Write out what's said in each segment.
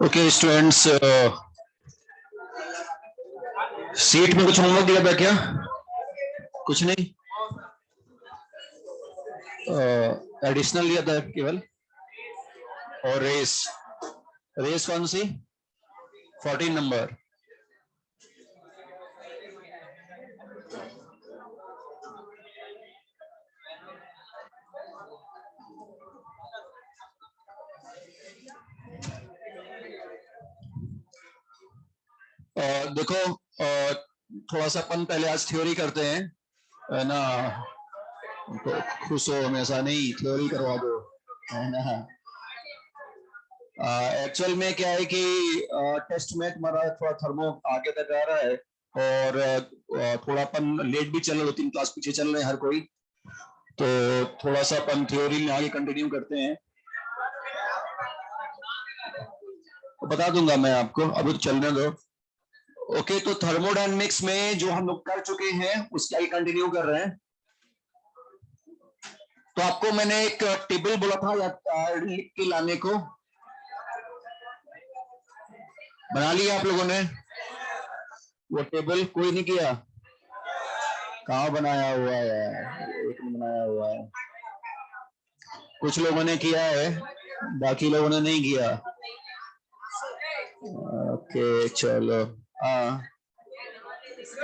Okay students, seat में कुछ homework दिया था क्या? कुछ नहीं, एडिशनल दिया था केवल। और रेस कौन सी? 14 नंबर। देखो, थोड़ा सा अपन पहले आज थ्योरी करते हैं, है ना? तो खुश हो, हमेशा नहीं थ्योरी करवा दो, है ना? एक्चुअल में क्या है कि टेस्ट में तुम्हारा थोड़ा थर्मो आगे तक आ रहा है, और थोड़ा अपन लेट भी चल रहे, 2-3 क्लास पीछे चल रहे हैं हर कोई, तो थोड़ा सा अपन थ्योरी में आगे कंटिन्यू करते हैं। बता दूंगा मैं आपको, अभी तो चलने दो। ओके, तो थर्मोडायनेमिक्स में जो हम लोग कर चुके हैं उसका ही कंटिन्यू कर रहे हैं। तो आपको मैंने एक टेबल बोला था लिख के लाने को, बना लिया आप लोगों ने? वो टेबल कोई नहीं किया? कहाँ बनाया हुआ है? एक में बनाया हुआ है, कुछ लोगों ने किया है, बाकी लोगों ने नहीं किया। ओके चलो, हाँ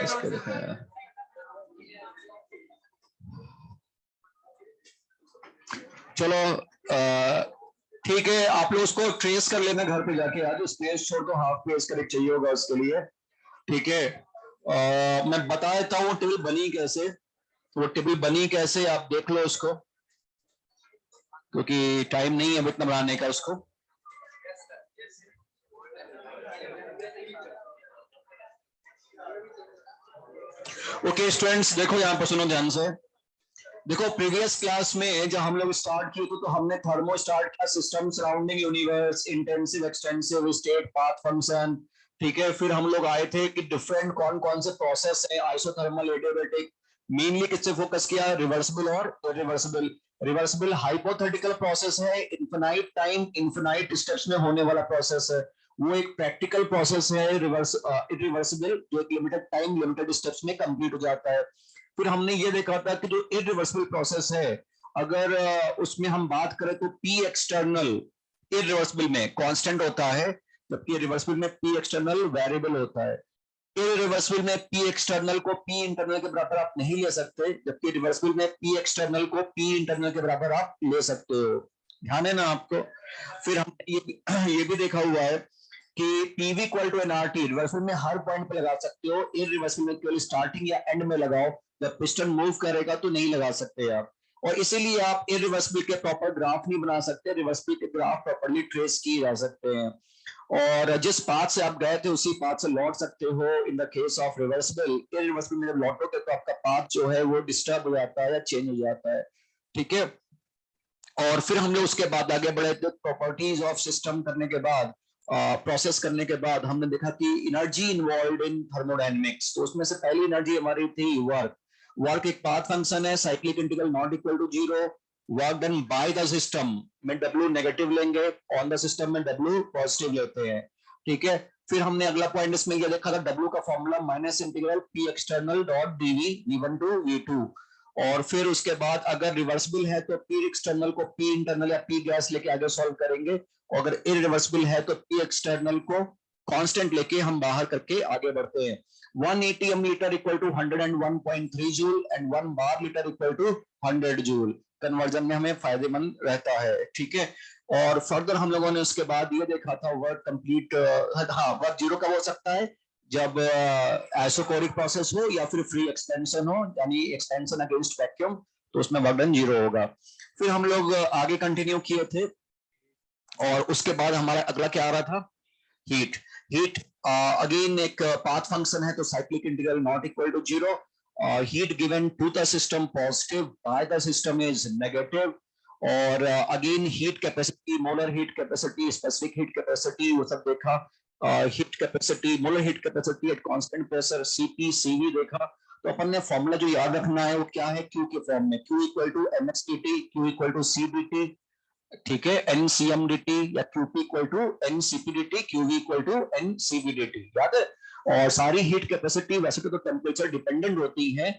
इसको दिखाया। चलो ठीक है, आप लोग उसको ट्रेस कर लेना घर पे जाके। आज स्पेस छोड़ दो, हाफ पेज करेक्ट चाहिए होगा उसके लिए, ठीक है? मैं बता देता हूँ वो टेबल बनी कैसे। वो टेबल बनी कैसे आप देख लो उसको, क्योंकि टाइम नहीं है अब इतना बनाने का उसको। ओके स्टूडेंट्स, देखो यहाँ पर सुनो ध्यान से। देखो प्रीवियस क्लास में जब हम लोग स्टार्ट किए तो हमने थर्मो स्टार्ट किया, system surrounding universe, intensive extensive state path function, ठीक है? फिर हम लोग आए थे कि डिफरेंट कौन कौन से प्रोसेस है, आइसोथर्मल, एडियाबैटिक, मेनली किससे फोकस किया? रिवर्सिबल और इरिवर्सिबल। रिवर्सिबल हाइपोथेटिकल प्रोसेस है, इन्फिनाइट टाइम इन्फिनाइट स्टेप्स में होने वाला प्रोसेस है। वो एक प्रैक्टिकल प्रोसेस है। इरिवर्सिबल जो एक लिमिटेड टाइम लिमिटेड स्टेप्स में कंप्लीट हो जाता है। फिर हमने ये देखा था कि जो इरिवर्सिबल प्रोसेस है, अगर उसमें हम बात करें तो पी एक्सटर्नल इरिवर्सिबल में कांस्टेंट होता है, जबकि रिवर्सिबल में पी एक्सटर्नल वेरिएबल होता है। इरिवर्सिबल में पी एक्सटर्नल को पी इंटरनल के बराबर आप नहीं ले सकते, जबकि रिवर्सिबल में पी एक्सटर्नल को पी इंटरनल के बराबर आप ले सकते हो। ध्यान है ना आपको? फिर हम ये भी देखा हुआ है कि PV equal to nRT reversal में हर पॉइंट पे लगा सकते हो, इरिवर्सल में केवल स्टार्टिंग या एंड में लगाओ, जब पिस्टन मूव करेगा तो नहीं लगा सकते आप। और इसीलिए आप इरिवर्सिबल के प्रॉपर ग्राफ नहीं बना सकते, रिवर्सिबल के ग्राफ प्रॉपर्ली ट्रेस किए जा सकते हैं, और जिस पाथ से आप गए थे उसी पाथ से लौट सकते हो in the case of reversible. Irreversible में जब लौटोगे तो आपका पाथ जो है वो डिस्टर्ब हो जाता है या चेंज हो जाता है, ठीक है? और फिर हम लोग उसके बाद आगे बढ़े तो प्रॉपर्टीज ऑफ सिस्टम करने के बाद, प्रोसेस करने के बाद हमने देखा कि एनर्जी इन्वॉल्व इन थर्मोडायनेमिक्स, तो उसमें से पहली एनर्जी हमारी थी वर्क। वर्क एक पाथ फंक्शन है, cyclic integral not equal to zero. Work done by the system में W नेगेटिव लेंगे, ऑन द सिस्टम में W पॉजिटिव लेते हैं, ठीक है? फिर हमने अगला पॉइंट इसमें यह देखा था W का formula minus integral P external dot dV V1 to V2। और फिर उसके बाद अगर रिवर्सिबल है तो P एक्सटर्नल को P इंटरनल या P गैस लेके आगे सॉल्व करेंगे, और अगर इरिवर्सिबल है तो P एक्सटर्नल को कांस्टेंट लेके हम बाहर करके आगे बढ़ते हैं। 1 ATM litre equal to 101.3 joule and 1 bar litre equal to 100 joule. Conversion में हमें फायदेमंद रहता है, ठीक है? और फर्दर हम लोगों ने उसके बाद ये देखा था वर्क कंप्लीट, हाँ वर्क जीरो कब हो सकता है? जब आइसोकोरिक प्रोसेस हो या फिर फ्री एक्सपेंशन हो, यानी एक्सपेंशन अगेंस्ट वैक्यूम, तो उसमें वर्क डन जीरो होगा। फिर हम लोग आगे कंटिन्यू किए थे और उसके बाद हमारा अगला क्या आ रहा था, हीट। हीट अगेन एक पाथ फंक्शन है, तो cyclic integral not equal to zero. Heat given to the system positive, by the system is negative. और again heat capacity, molar heat capacity, specific heat capacity, वो सब देखा। Heat capacity, molar heat capacity at constant pressure, CP CV देखा। तो अपन ने formula जो याद रखना है वो क्या है, क्यू के फॉर्म में, Q equal to M H T T, Q equal to C D T, ठीक है, एनसीएमडीटी या QP equal to NCPDT, QV equal to NCBDT, याद है। और सारी हीट कैपेसिटी वैसे तो टेम्परेचर डिपेंडेंट होती है,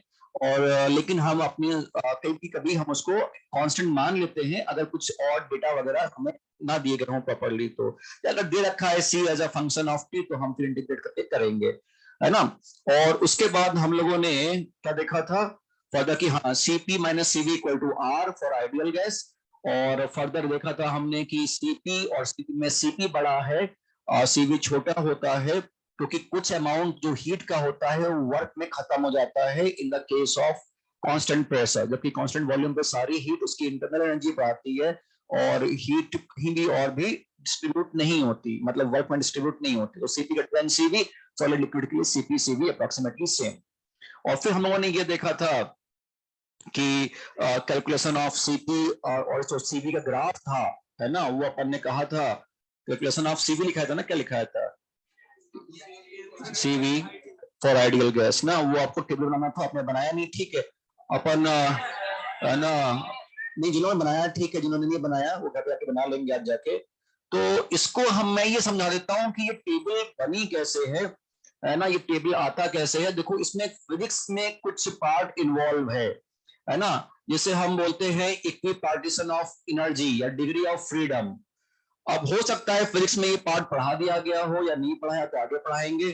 और लेकिन हम अपने कभी कभी हम उसको कांस्टेंट मान लेते हैं अगर कुछ और डेटा वगैरह हमें ना दिए गए हों प्रॉपर्ली। तो अगर दे रखा है C as a function of T, तो हम फिर इंटीग्रेट करके करेंगे, है ना। और उसके बाद हम लोगों ने क्या देखा था फर्दर की, हाँ, CP minus CV equal to R for ideal gas. और फर्दर देखा था हमने कि सीपी और सीपी में सीपी बड़ा है और सीवी छोटा होता है, क्योंकि कुछ अमाउंट जो हीट का होता है वो वर्क में खत्म हो जाता है in the case of constant pressure, जबकि कांस्टेंट वॉल्यूम पे सारी हीट उसकी इंटरनल एनर्जी पर आती है, और हीट कहीं भी और भी डिस्ट्रीब्यूट नहीं होती, मतलब वर्क में डिस्ट्रीब्यूट नहीं होती। तो CP greater than CV, solid liquid के लिए सीपी सीवी अप्रोक्सीमेटली सेम। और फिर हम लोगों ने ये देखा था कि कैलकुलेशन ऑफ सीपी और जो सीवी का ग्राफ था, है ना, वो अपन ने कहा था कैलकुलेशन ऑफ सीवी लिखा था ना, क्या लिखा था, सीवी फॉर आइडियल गैस ना, वो आपको टेबल बनाना था, आपने बनाया नहीं, ठीक है। अपन है ना, नहीं जिन्होंने बनाया ठीक है, जिन्होंने नहीं बनाया वो घर पे जाके बना लेंगे आज जाके। तो इसको मैं ये समझा देता हूँ कि ये टेबल बनी कैसे है ना, ये टेबल आता कैसे है। देखो इसमें फिजिक्स में कुछ पार्ट इन्वॉल्व है ना, जिसे हम बोलते हैं इक्वी पार्टीशन ऑफ एनर्जी या डिग्री ऑफ फ्रीडम। अब हो सकता है फिजिक्स में ये पार्ट पढ़ा दिया गया हो या नहीं पढ़ाया, तो आगे पढ़ाएंगे,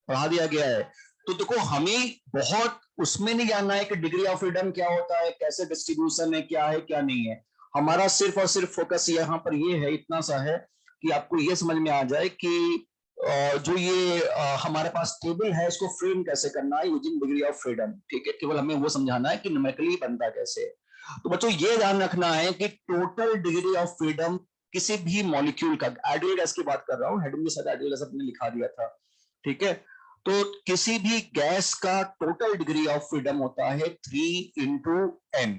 पढ़ा दिया गया है। तो देखो हमें बहुत उसमें नहीं जानना है कि डिग्री ऑफ फ्रीडम क्या होता है, कैसे डिस्ट्रीब्यूशन है, क्या है क्या नहीं है। हमारा सिर्फ और सिर्फ फोकस यहाँ पर ये है, इतना सा है कि आपको ये समझ में आ जाए कि जो ये हमारे पास टेबल है इसको फ्रेम कैसे करना है यूजिंग डिग्री ऑफ फ्रीडम, ठीक है। केवल हमें वो समझाना है कि न्यूमेरिकली बनता कैसे है। तो बच्चों ये ध्यान रखना है कि टोटल डिग्री ऑफ फ्रीडम किसी भी मॉलिक्यूल का, आइडियल गैस की बात कर रहा हूं, हेडिंग के साथ आइडियल गैस अपने लिखा दिया था, ठीक है। तो किसी भी गैस का टोटल डिग्री ऑफ फ्रीडम होता है 3 इंटू एम,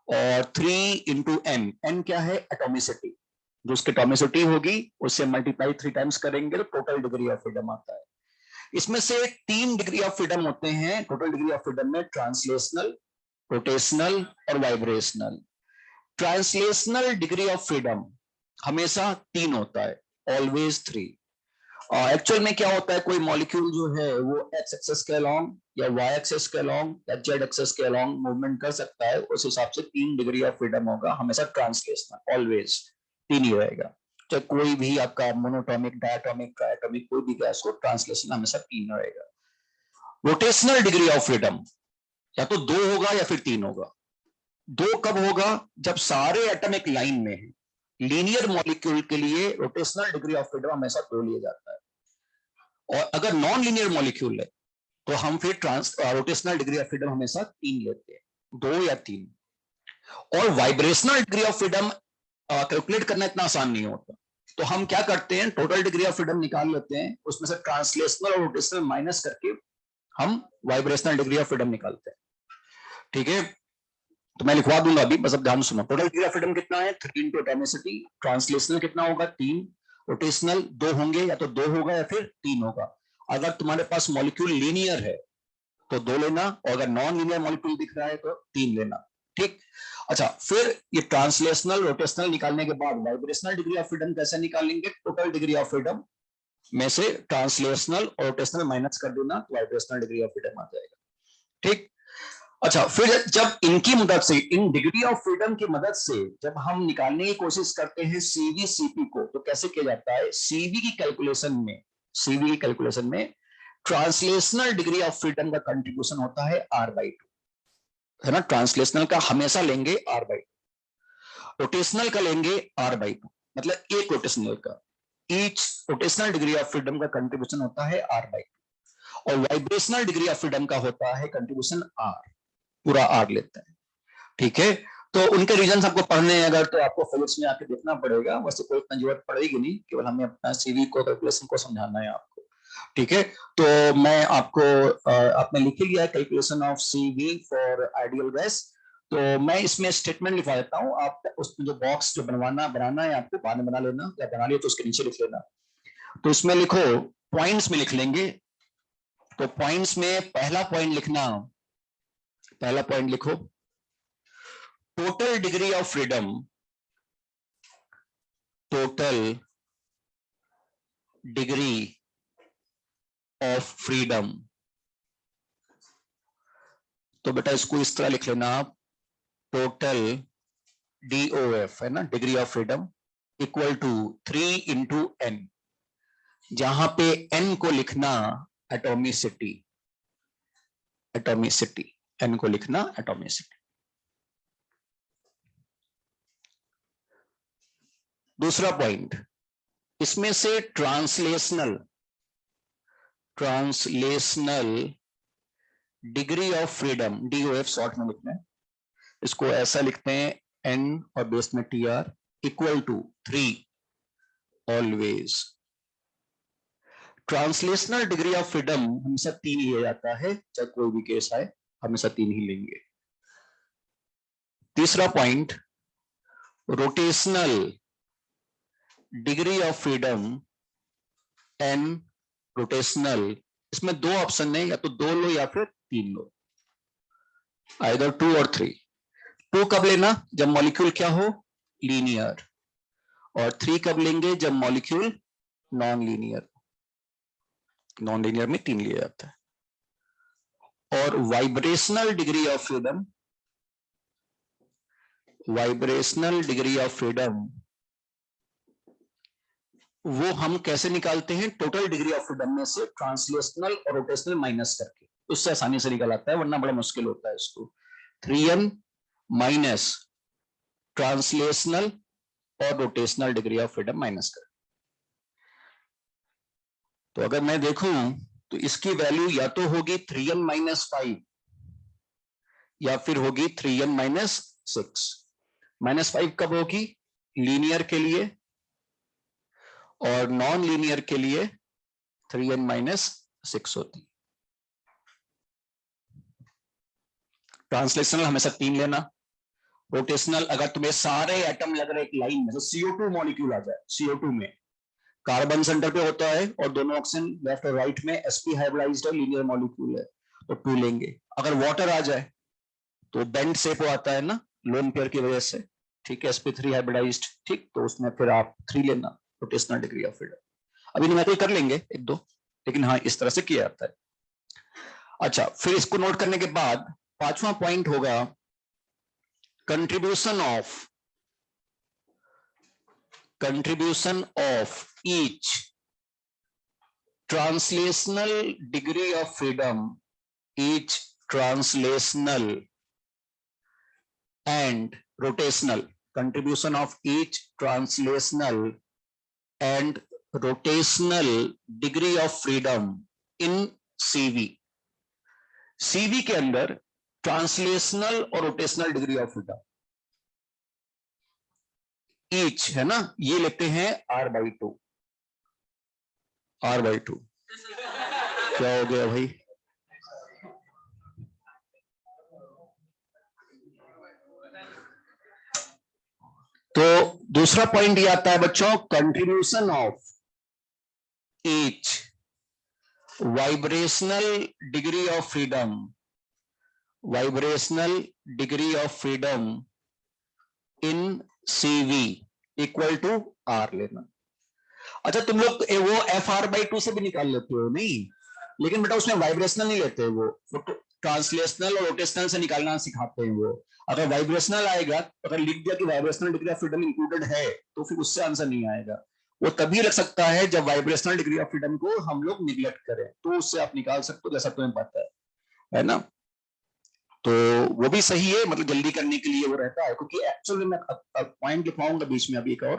और 3 इंटू एम, एन क्या है, एटोमिसिटी, जो उसकी एटोमिसिटी होगी उससे मल्टीप्लाई 3 टाइम्स करेंगे तो टोटल डिग्री ऑफ फ्रीडम आता है। इसमें से 3 डिग्री ऑफ फ्रीडम होते हैं टोटल डिग्री ऑफ फ्रीडम में, ट्रांसलेशनल, रोटेशनल और vibrational. Translational degree of freedom हमेशा 3 होता है, ऑलवेज 3। एक्चुअल में क्या होता है, कोई मॉलिक्यूल जो है वो एक्स एक्सेस के अलोंग या वाई एक्सेस के अलोंग या जेड एक्सेस के अलोंग मूवमेंट कर सकता है, उस हिसाब से 3 डिग्री ऑफ फ्रीडम होगा हमेशा, ट्रांसलेशनल ऑलवेज 3 ही रहेगा। चाहे कोई भी आपका मोनोटॉमिक, डायटोमिक, ट्राइटोमिक कोई भी गैस हो, ट्रांसलेशन हमेशा 3 रहेगा। रोटेशनल डिग्री ऑफ फ्रीडम या तो 2 होगा या फिर 3 होगा। 2 कब होगा, जब सारे एटम एक लाइन में है। लीनियर मॉलिक्यूल के लिए रोटेशनल डिग्री ऑफ फ्रीडम हमेशा 2 लिया जाता है, और अगर नॉन लीनियर मॉलिक्यूल है तो हम फिर रोटेशनल डिग्री ऑफ फ्रीडम हमेशा 3 लेते हैं, 2 या 3। और vibrational degree of freedom calculate करना इतना आसान नहीं होता, तो हम क्या करते हैं, टोटल डिग्री ऑफ फ्रीडम निकाल लेते हैं, उसमें से ट्रांसलेशनल और रोटेशनल माइनस करके हम वाइब्रेशनल डिग्री ऑफ फ्रीडम निकालते हैं, ठीक है। तो मैं लिखवा दूंगा अभी, बस अब ध्यान सुनो। टोटल डिग्री ऑफ फ्रीडम कितना है, 3 इंटू एटॉमिसिटी। ट्रांसलेशनल कितना होगा, 3। रोटेशनल 2 होंगे, या तो 2 होगा या फिर 3 होगा। अगर तुम्हारे पास मॉलिक्यूल लीनियर है तो 2 लेना, और अगर नॉन लीनियर मॉलिक्यूल दिख रहा है तो 3 लेना, ठीक। अच्छा, फिर ये ट्रांसलेशनल रोटेशनल निकालने के बाद वाइब्रेशनल डिग्री ऑफ फ्रीडम कैसे निकालेंगे, टोटल डिग्री ऑफ फ्रीडम में से ट्रांसलेशनल और रोटेशनल माइनस कर देना, तो वाइब्रेशनल डिग्री ऑफ फ्रीडम आ जाएगा, ठीक। अच्छा, फिर जब इनकी मदद से, इन डिग्री ऑफ फ्रीडम की मदद से जब हम निकालने की कोशिश करते हैं सीवी सीपी को, तो कैसे किया जाता है, सीवी की कैलकुलेशन में ट्रांसलेशनल डिग्री ऑफ फ्रीडम का कंट्रीब्यूशन होता है R/2, है ना। ट्रांसलेशनल का हमेशा लेंगे R/2, रोटेशनल का लेंगे R/2, मतलब एक रोटेशनल का, each rotational degree of freedom का कंट्रीब्यूशन होता है R/2, और वाइब्रेशनल डिग्री ऑफ फ्रीडम का होता है कंट्रीब्यूशन R, पूरा R लेते हैं, ठीक है। तो उनके रीजन आपको पढ़ने हैं अगर, तो आपको फिजिक्स में आके देखना पड़ेगा, वैसे कोई इतना जरूरत पड़ेगी नहीं, केवल हमें अपना सीवी को, कैलकुलेशन को समझाना है आपको, ठीक है। तो मैं आपको आपने लिख लिया है calculation of CV for ideal gas. तो मैं इसमें स्टेटमेंट लिखवा देता हूं, आप उसमें जो बॉक्स जो बनाना है आपको बाद में बना लेना, या बना लिया तो उसके नीचे लिख लेना। तो इसमें लिखो, पॉइंट्स में लिख लेंगे। तो पॉइंट्स में पहला पॉइंट लिखना, पहला पॉइंट लिखो total degree of freedom, total degree of freedom. तो बेटा इसको इस तरह लिख लेना आप, टोटल DOF है ना, degree of freedom equal to 3 into n, जहां पे n को लिखना एटॉमिसिटी, एटॉमिसिटी, n को लिखना एटॉमिसिटी। दूसरा पॉइंट, इसमें से translational, translational degree of freedom, DOF short में लिखना है, इसको ऐसा लिखते हैं n और बेस में TR equal to 3 always. Translational degree of freedom हमेशा 3 लिया जाता है, चाहे कोई भी केस आए हमेशा 3 ही लेंगे। तीसरा point, rotational degree of freedom n rotational, इसमें 2 ऑप्शन है, या तो 2 लो या फिर 3 लो, आइदर 2 और 3। 2 कब लेना, जब मॉलिक्यूल क्या हो, लीनियर, और 3 कब लेंगे, जब molecule non linear, non linear में 3 लिया जाता है। और vibrational degree of freedom, vibrational degree of freedom वो हम कैसे निकालते हैं, टोटल डिग्री ऑफ फ्रीडम में से ट्रांसलेशनल और रोटेशनल माइनस करके, उससे आसानी से निकल आता है, वरना बड़ा मुश्किल होता है इसको। 3n माइनस ट्रांसलेशनल और rotational degree of freedom minus कर। तो अगर मैं देखूं तो इसकी वैल्यू या तो होगी 3n माइनस 5 या फिर होगी 3n माइनस 6। -5 कब होगी, लीनियर के लिए, और नॉन लीनियर के लिए 3n माइनस 6 होती। ट्रांसलेशनल हमेशा 3 लेना, रोटेशनल अगर तुम्हें सारे एटम लग रहे एक लाइन में, तो CO2 मॉलिक्यूल आ जाए, CO2 में कार्बन सेंटर पे होता है और दोनों ऑक्सीजन लेफ्ट और राइट में, sp हाइब्रिडाइज्ड है, लीनियर मॉलिक्यूल है, तो 2 लेंगे। अगर वाटर आ जाए तो बेंड शेप आता है ना लोन पेयर की वजह से, ठीक है, sp3 हाइब्रिडाइज्ड, ठीक, तो उसमें फिर आप 3 लेना, रोटेशनल डिग्री ऑफ फ्रीडम। अभी न्यूमेरिकल कर लेंगे 1-2, लेकिन हाँ इस तरह से किया जाता है। अच्छा, फिर इसको नोट करने के बाद 5वां पॉइंट होगा contribution of each translational degree of freedom, each translational and rotational, contribution of each translational and rotational degree of freedom in CV। CV के अंदर ट्रांसलेशनल और rotational degree of freedom each है ना, ये लेते हैं R/2, R/2। क्या हो गया भाई, तो दूसरा पॉइंट ये आता है बच्चों, contribution of each vibrational degree of freedom, vibrational degree of freedom in CV equal to R लेना। अच्छा, तुम लोग वो FR/2 से भी निकाल लेते हो नहीं, लेकिन बेटा उसमें वाइब्रेशनल नहीं लेते, वो ट्रांसलेशनल और रोटेशनल से निकालना सिखाते हैं वो। अगर वाइब्रेशनल आएगा, अगर लिख दिया कि vibrational degree of freedom included है, तो फिर उससे आंसर नहीं आएगा। वो तभी लग सकता है जब वाइब्रेशनल डिग्री ऑफ फ्रीडम को हम लोग निगलेक्ट करें, तो उससे आप निकाल सकते हो, जैसा तुम्हें पता है ना। तो वो भी सही है, मतलब जल्दी करने के लिए वो रहता है, क्योंकि एक्चुअली मैं पॉइंट लिखवाऊंगा बीच में अभी एक और,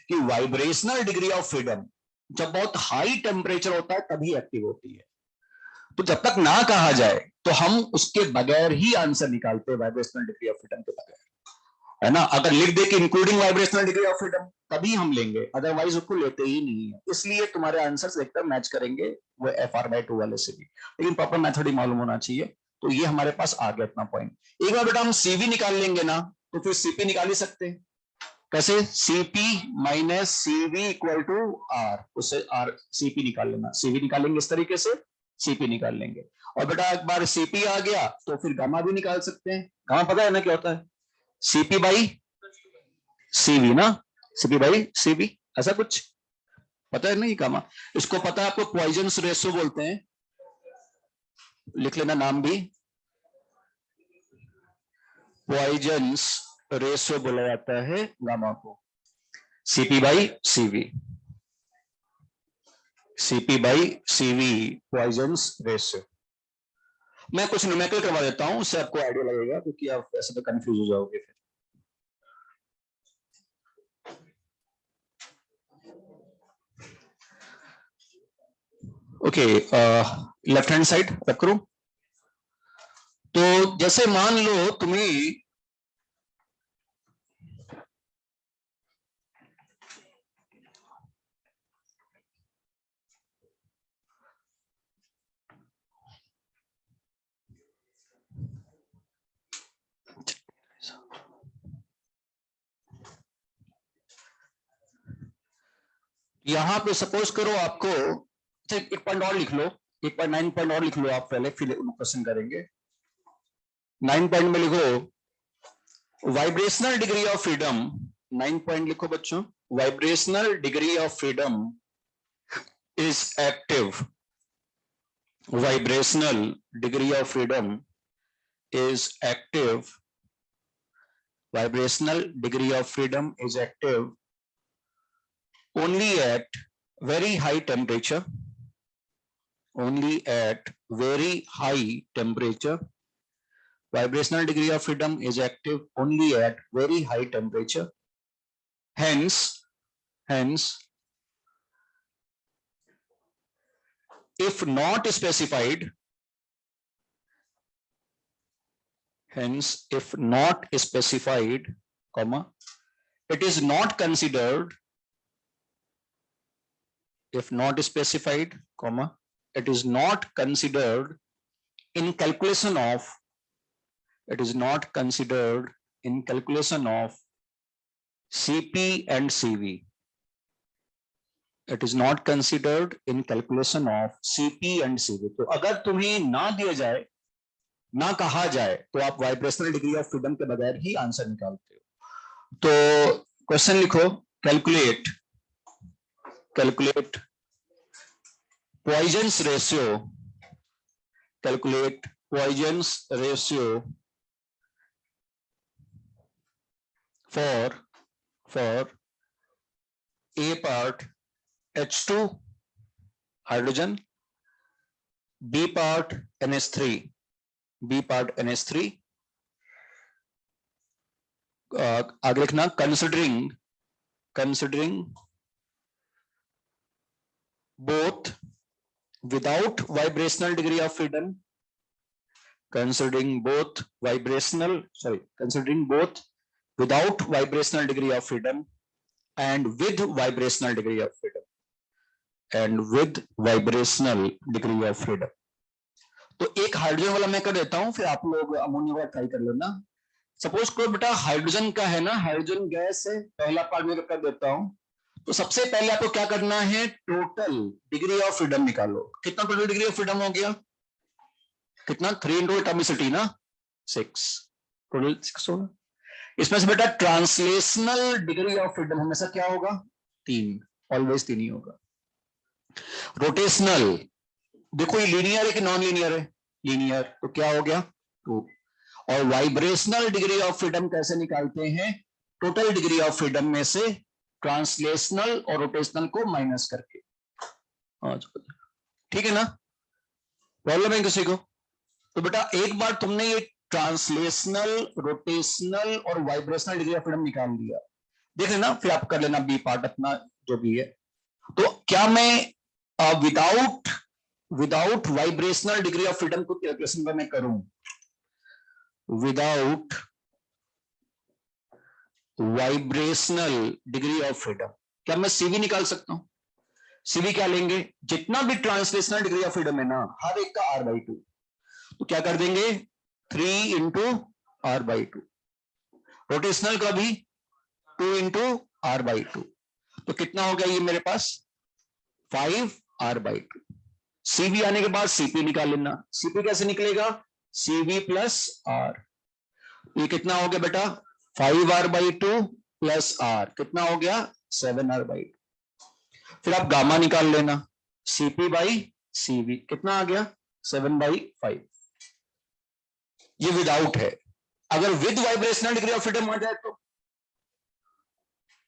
कि वाइब्रेशनल डिग्री ऑफ फ्रीडम जब बहुत हाई टेम्परेचर होता है तभी एक्टिव होती है। तो जब तक ना कहा जाए तो हम उसके बगैर ही आंसर निकालते हैं, वाइब्रेशनल डिग्री ऑफ फ्रीडम के बगैर। है ना। अगर लिख दे कि including vibrational degree of freedom तभी हम लेंगे, अदरवाइज उसको लेते ही नहीं है। इसलिए तुम्हारे आंसर्स एकदम मैच करेंगे वो FR/2 वाले से भी, लेकिन प्रॉपर मेथड ही मालूम होना चाहिए। तो ये हमारे पास आ गया इतना पॉइंट। एक बार बेटा हम CV निकाल लेंगे ना, तो फिर CP निकाल ही सकते हैं। कैसे? CP minus CV equal to R, उससे R CP निकाल लेना, CV निकालेंगे इस तरीके से, CP निकाल लेंगे। और बेटा एक बार CP आ गया तो फिर गामा भी निकाल सकते हैं। गामा पता है ना क्या होता है? CP बाई CV ना, CP बाई CV, ऐसा कुछ पता है नहीं गामा? इसको पता है आपको, पॉइजन्स रेशो बोलते हैं, लिख लेना नाम भी, पॉइजन्स रेशो बोला जाता है गामा को, CP by CV, CP by CV, Poisson's ratio. मैं कुछ न्यूमेरिकल करवा देता हूं, उससे आपको आइडिया लगेगा, क्योंकि आप ऐसे तो कंफ्यूज हो जाओगे फिर। ओके, लेफ्ट हैंड साइड रख करूं। तो जैसे मान लो तुम्हें यहां पे सपोज करो आपको, एक पॉइंट और लिख लो, 1.9 पॉइंट और लिख लो आप पहले, फिर क्वेश्चन करेंगे। 9 पॉइंट में लिखो vibrational degree of freedom, 9 point लिखो बच्चों, vibrational degree of freedom is active, vibrational degree of freedom is active, vibrational degree of freedom is active only at very high temperature, only at very high temperature, vibrational degree of freedom is active only at very high temperature, hence if not specified, hence if not specified, comma, it is not considered, if not specified, comma, it is not considered in calculation of, it is not considered in calculation of CP and CV, it is not considered in calculation of CP and CV। तो अगर तुम्हें ना दिया जाए, ना कहा जाए, तो आप वाइब्रेशनल डिग्री ऑफ फ्रीडम के बगैर ही आंसर निकालते हो। तो क्वेश्चन लिखो, calculate, calculate Poisson's ratio, calculate Poisson's ratio for A part H2 hydrogen, B part NH3, B part NH3, आगे लिखना considering both without vibrational degree of freedom, considering both without vibrational degree of freedom and with vibrational degree of freedom, and with vibrational degree of freedom। तो एक hydrogen वाला मैं कर देता हूं, फिर आप लोग अमोनिया वाला ट्राई कर लेना। सपोज करो बेटा हाइड्रोजन का है ना, हाइड्रोजन गैस है, पहला पार्ट में कर देता हूं। तो सबसे पहले आपको क्या करना है, टोटल डिग्री ऑफ फ्रीडम निकालो। कितना टोटल डिग्री ऑफ फ्रीडम हो गया? कितना? 3 into एटॉमिसिटी ना, 6, टोटल 6 होगा। इसमें से बेटा ट्रांसलेशनल डिग्री ऑफ फ्रीडम हमेशा क्या होगा? 3, ऑलवेज 3 ही होगा। रोटेशनल, देखो ये लीनियर है कि नॉन लीनियर है? लीनियर, तो क्या हो गया? 2। और वाइब्रेशनल डिग्री ऑफ फ्रीडम कैसे निकालते हैं? टोटल डिग्री ऑफ फ्रीडम में से ट्रांसलेशनल और रोटेशनल को माइनस करके। ठीक है ना? प्रॉब्लम है किसी को? तो बेटा एक बार तुमने ये ट्रांसलेशनल, रोटेशनल और वाइब्रेशनल डिग्री ऑफ फ्रीडम निकाल लिया, देख लेना, फिर आप कर लेना बी पार्ट अपना जो भी है। तो क्या मैं without vibrational degree of freedom को कैलकुलेशन में मैं करूं, without vibrational degree of freedom. क्या मैं सीवी निकाल सकता हूं? सीवी क्या लेंगे, जितना भी ट्रांसलेशनल डिग्री ऑफ फ्रीडम है ना, हर एक का r/2, तो क्या कर देंगे 3 इंटू r/2, रोटेशनल का भी 2 इंटू r/2, तो कितना हो गया ये मेरे पास 5r/2। सीवी आने के बाद सीपी निकाल लेना। सीपी कैसे निकलेगा, सीवी प्लस आर, ये कितना हो गया बेटा 5r/2 प्लस आर, कितना हो गया 7r/2। फिर आप गामा निकाल लेना, सीपी बाई सीवी कितना आ गया 7/5। ये विदाउट है। अगर with vibrational degree of freedom आ जाए तो,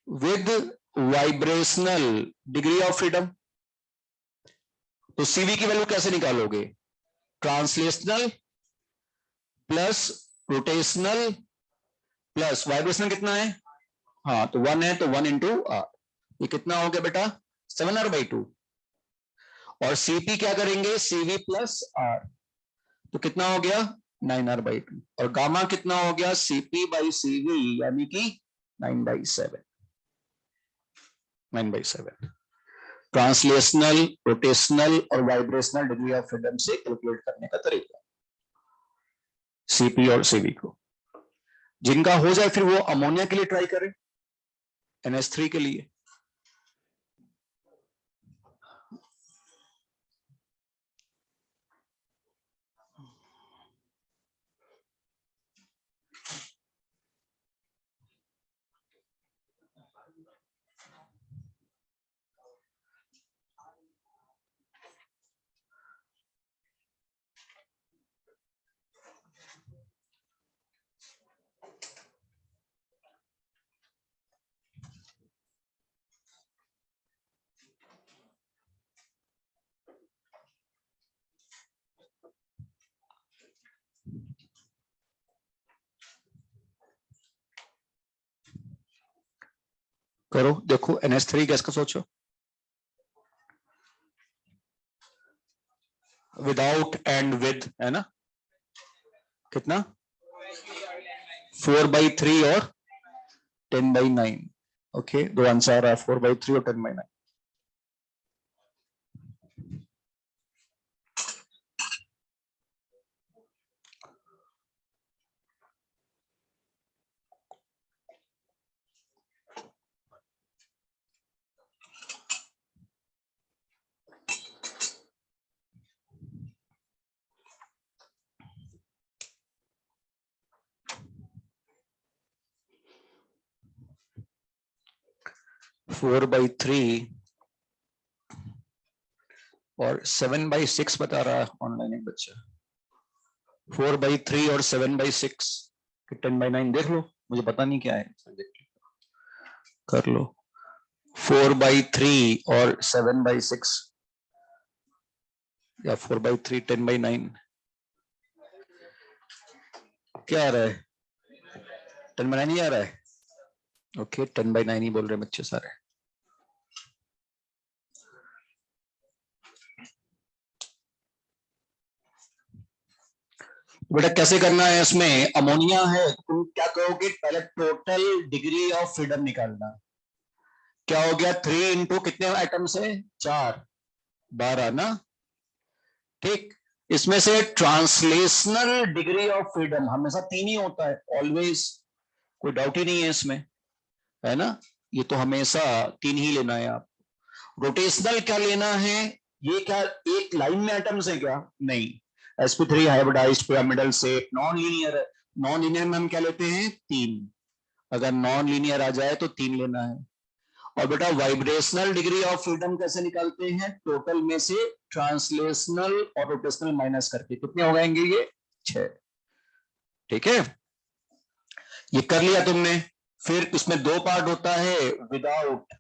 with vibrational degree of freedom, तो सीवी की वैल्यू कैसे निकालोगे, translational plus rotational plus vibrational कितना है, हाँ तो 1 है, तो 1 इंटू आर, ये कितना हो गया बेटा 7r/2। और सीपी क्या करेंगे सीवी प्लस आर, तो कितना हो गया 9r/2। और गामा कितना हो गया सीपी बाई सीवी, यानी कि 9/7। 9/7 ट्रांसलेशनल, रोटेशनल और वाइब्रेशनल डिग्री ऑफ फ्रीडम से कैलकुलेट करने का तरीका, सीपी और सीवी को। जिनका हो जाए फिर वो अमोनिया के लिए ट्राई करें, NH3 के लिए। करो देखो, NH3 गैस का सोचो, विदाउट एंड विद है ना, कितना 4/3 और 10/9। ओके, दो आंसर आ रहा है 4/3 और 10/9। फोर बाई थ्री और 7/6 बता रहा है ऑनलाइन एक बच्चा। 4/3 और 7/6 कि 10/9 देख लो, मुझे पता नहीं क्या है, कर लो। 4/3 और 7/6 या 4/3 10/9 क्या आ रहा है, 10/9 ही आ रहा है। ओके 10/9 ही बोल रहे बच्चे सारे। बेटा कैसे करना है, इसमें अमोनिया है, तुम क्या कहोगे पहले टोटल डिग्री ऑफ फ्रीडम निकालना। क्या हो गया 3 इंटू कितने आइटम से 4, 12 ना, ठीक। इसमें से ट्रांसलेशनल डिग्री ऑफ फ्रीडम हमेशा 3 ही होता है, ऑलवेज, कोई डाउट ही नहीं है इसमें, है ना, ये तो हमेशा 3 ही लेना है आप। रोटेशनल क्या लेना है, ये क्या एक लाइन में एटम्स है क्या, नहीं, sp3 हाइब्रिडाइज्ड पिरामिडल से नॉन लीनियर है, नॉन लीनियर में हम क्या लेते हैं 3, अगर नॉन लीनियर आ जाए तो 3 लेना है। और बेटा वाइब्रेशनल डिग्री ऑफ फ्रीडम कैसे निकालते हैं, टोटल में से ट्रांसलेशनल और रोटेशनल माइनस करके, कितने हो जाएंगे ये 6, ठीक है, ये कर लिया तुमने। फिर इसमें 2 पार्ट होता है, without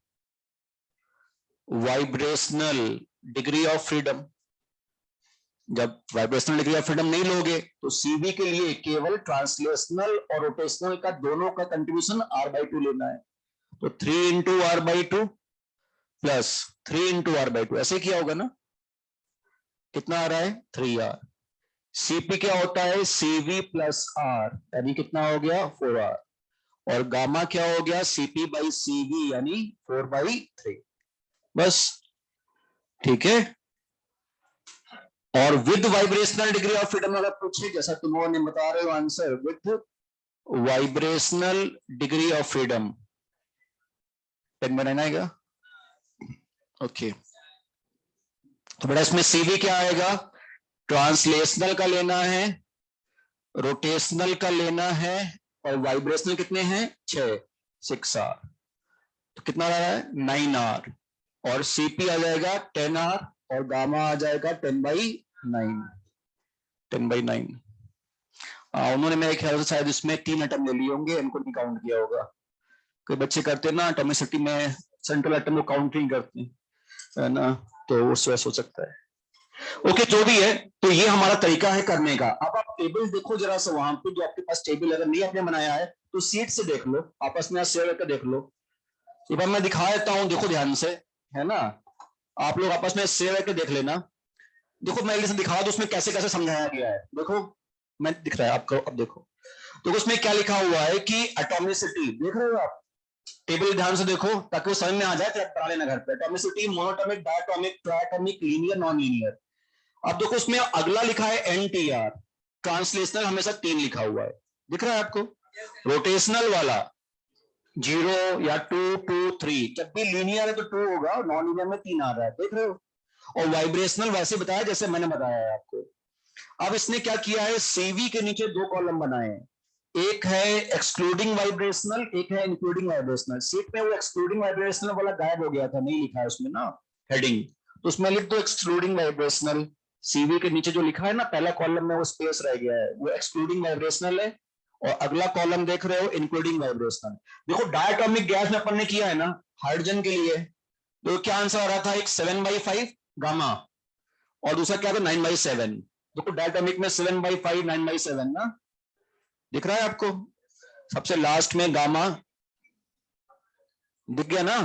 vibrational degree of freedom, जब वाइब्रेशनल डिग्री ऑफ फ्रीडम नहीं लोगे तो सीवी के लिए केवल ट्रांसलेशनल और रोटेशनल का दोनों का कंट्रीब्यूशन r/2 लेना है, तो 3 into r/2 plus 3 into r/2, ऐसे किया होगा ना, कितना आ रहा है 3r। सीपी क्या होता है सीवी प्लस आर, यानी कितना हो गया 4r। और गामा क्या हो गया, Cp बाई Cv यानी 4/3, बस, ठीक है। और with vibrational degree of freedom अगर पूछे, जैसा तुम लोगों ने बता रहे हो answer, with vibrational degree of freedom 10/9 आएगा, ओके। तो बेटा इसमें Cv क्या आएगा, ट्रांसलेशनल का लेना है, रोटेशनल का लेना है, और वाइब्रेशनल कितने हैं 6R, तो कितना आ रहा है 9R, और Cp आ जाएगा 10R, और गामा आ जाएगा 10/9, 10/9। उन्होंने मेरे ख्याल से शायद इसमें 3 एटम ले लिए होंगे, इनको नहीं काउंट किया होगा। कोई बच्चे करते ना एटॉमिसिटी में सेंट्रल एटम को काउंट नहीं करते, है ना, तो उस वजह हो सकता है। ओके, जो भी है, तो ये हमारा तरीका है करने का। अब आप टेबल देखो जरा सा, वहां पे जो आपके पास टेबल अगर नहीं आपने बनाया है तो सीट से देख लो, आपस में शेयर करके देख लो। एक बार मैं दिखा देता हूँ, देखो ध्यान से, है ना, आप लोग आपस में शेयर करके देख लेना। देखो मैं से दिखा दूं उसमें कैसे कैसे समझाया गया है, देखो मैं दिख रहा है आपको, अब देखो तो उसमें क्या लिखा हुआ है कि एटॉमिसिटी, देख रहे हो आप, टेबल ध्यान से देखो ताकि वो समझ में आ जाए, तो बना लेना घर पे। Atomicity monoatomic, diatomic, triatomic, linear, non linear. अब देखो उसमें अगला लिखा है NTR, ट्रांसलेशनल हमेशा 3 लिखा हुआ है, दिख रहा है आपको। रोटेशनल वाला 0 या 2 2 3, जब भी लीनियर है तो 2 होगा, नॉन लीनियर में 3 आ रहा है, देख रहे हो। और वाइब्रेशनल वैसे बताया जैसे मैंने बताया है आपको। अब इसने क्या किया है, CV के नीचे 2 कॉलम बनाए हैं, एक है एक्सक्लूडिंग वाइब्रेशनल, एक है इंक्लूडिंग वाइब्रेशनल। सीट में वो एक्सक्लूडिंग वाइब्रेशनल वाला गायब हो गया था, नहीं लिखा है उसमें ना हेडिंग, तो उसमें लिख दो एक्सक्लूडिंग वाइब्रेशनल। CV के नीचे जो लिखा है ना पहला कॉलम में वो स्पेस रह गया है, वो एक्सक्लूडिंग वाइब्रेशनल है, और अगला कॉलम देख रहे हो इंक्लूडिंग वाइब्रेशनल। देखो डायटॉमिक गैस में अपन ने किया है ना हाइड्रोजन के लिए, तो क्या आंसर आ रहा था, एक 7/5 गामा, और दूसरा क्या था 9/7। देखो डायटॉमिक में 7/5 9/7 ना, दिख रहा है आपको, सबसे लास्ट में गामा दिख गया ना।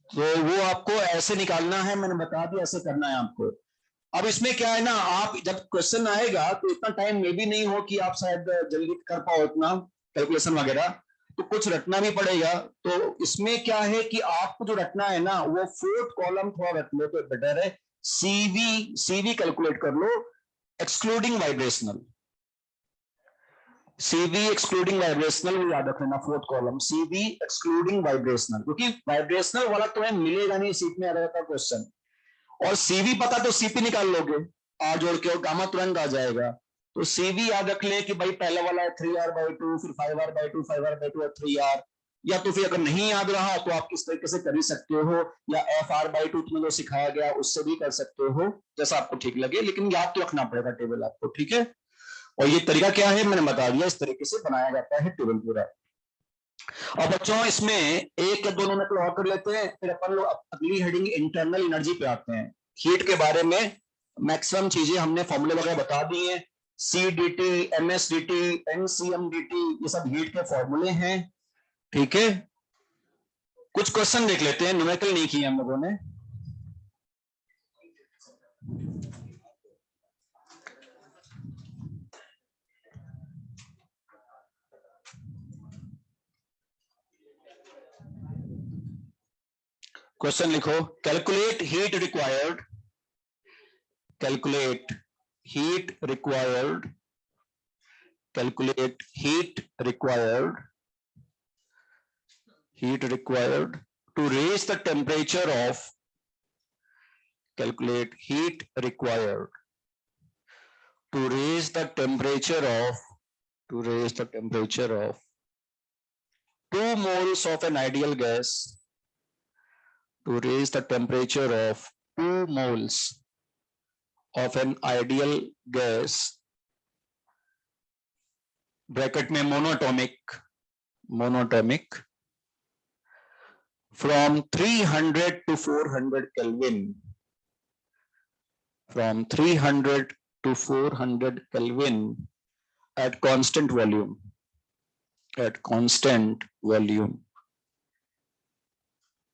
तो वो आपको ऐसे निकालना है, मैंने बता दिया ऐसे करना है आपको। अब इसमें क्या है ना, आप जब क्वेश्चन आएगा तो इतना टाइम में भी नहीं हो कि आप शायद जल्दी कर पाओ इतना कैलकुलेशन वगैरह, तो कुछ रटना भी पड़ेगा। तो इसमें क्या है कि आपको जो रटना है ना वो 4th कॉलम थोड़ा रट लो तो बेटर है। सीवी कैलकुलेट कर लो excluding vibrational, CV excluding vibrational, वो याद रख लेना 4th column, CV excluding vibrational, क्योंकि वाइब्रेशनल वाला तुम्हें मिलेगा नहीं सीट में आ रहा था क्वेश्चन। और CV पता तो CP निकाल लोगे, R जोड़ के, और गामा तुरंत आ जाएगा। तो CV याद रख ले कि भाई पहला वाला है 3R/2, फिर 5R/2, 5R/2 और 3R। या तो फिर अगर नहीं याद रहा तो आप किस तरीके से कर ही सकते हो, या FR/2 तुम्हें जो सिखाया गया उससे भी कर सकते हो, जैसा आपको ठीक लगे, लेकिन याद तो रखना पड़ेगा टेबल आपको, ठीक है। और ये तरीका क्या है मैंने बता दिया, इस तरीके से बनाया जाता है टेबल पूरा। और बच्चों इसमें एक या दोनों मिनट और कर लेते हैं, फिर अपन लोग अगली हेडिंग इंटरनल एनर्जी पे आते हैं। हीट के बारे में मैक्सिमम चीजें हमने फॉर्मूले वगैरह बता दी हैं, CDT, MSDT, NCMDT, ये सब हीट के फॉर्मूले हैं, ठीक है। कुछ क्वेश्चन देख लेते हैं, न्यूमेरिकल नहीं किए हम लोगों ने। क्वेश्चन लिखो, calculate heat required, calculate heat required, calculate heat required, heat required to raise the temperature of, calculate heat required to raise the temperature of, to raise the temperature of 2 moles of an ideal gas, to raise the temperature of 2 moles of an ideal gas, bracket में monoatomic, monoatomic, from 300 to 400 Kelvin, from 300 to 400 Kelvin at constant volume, at constant volume।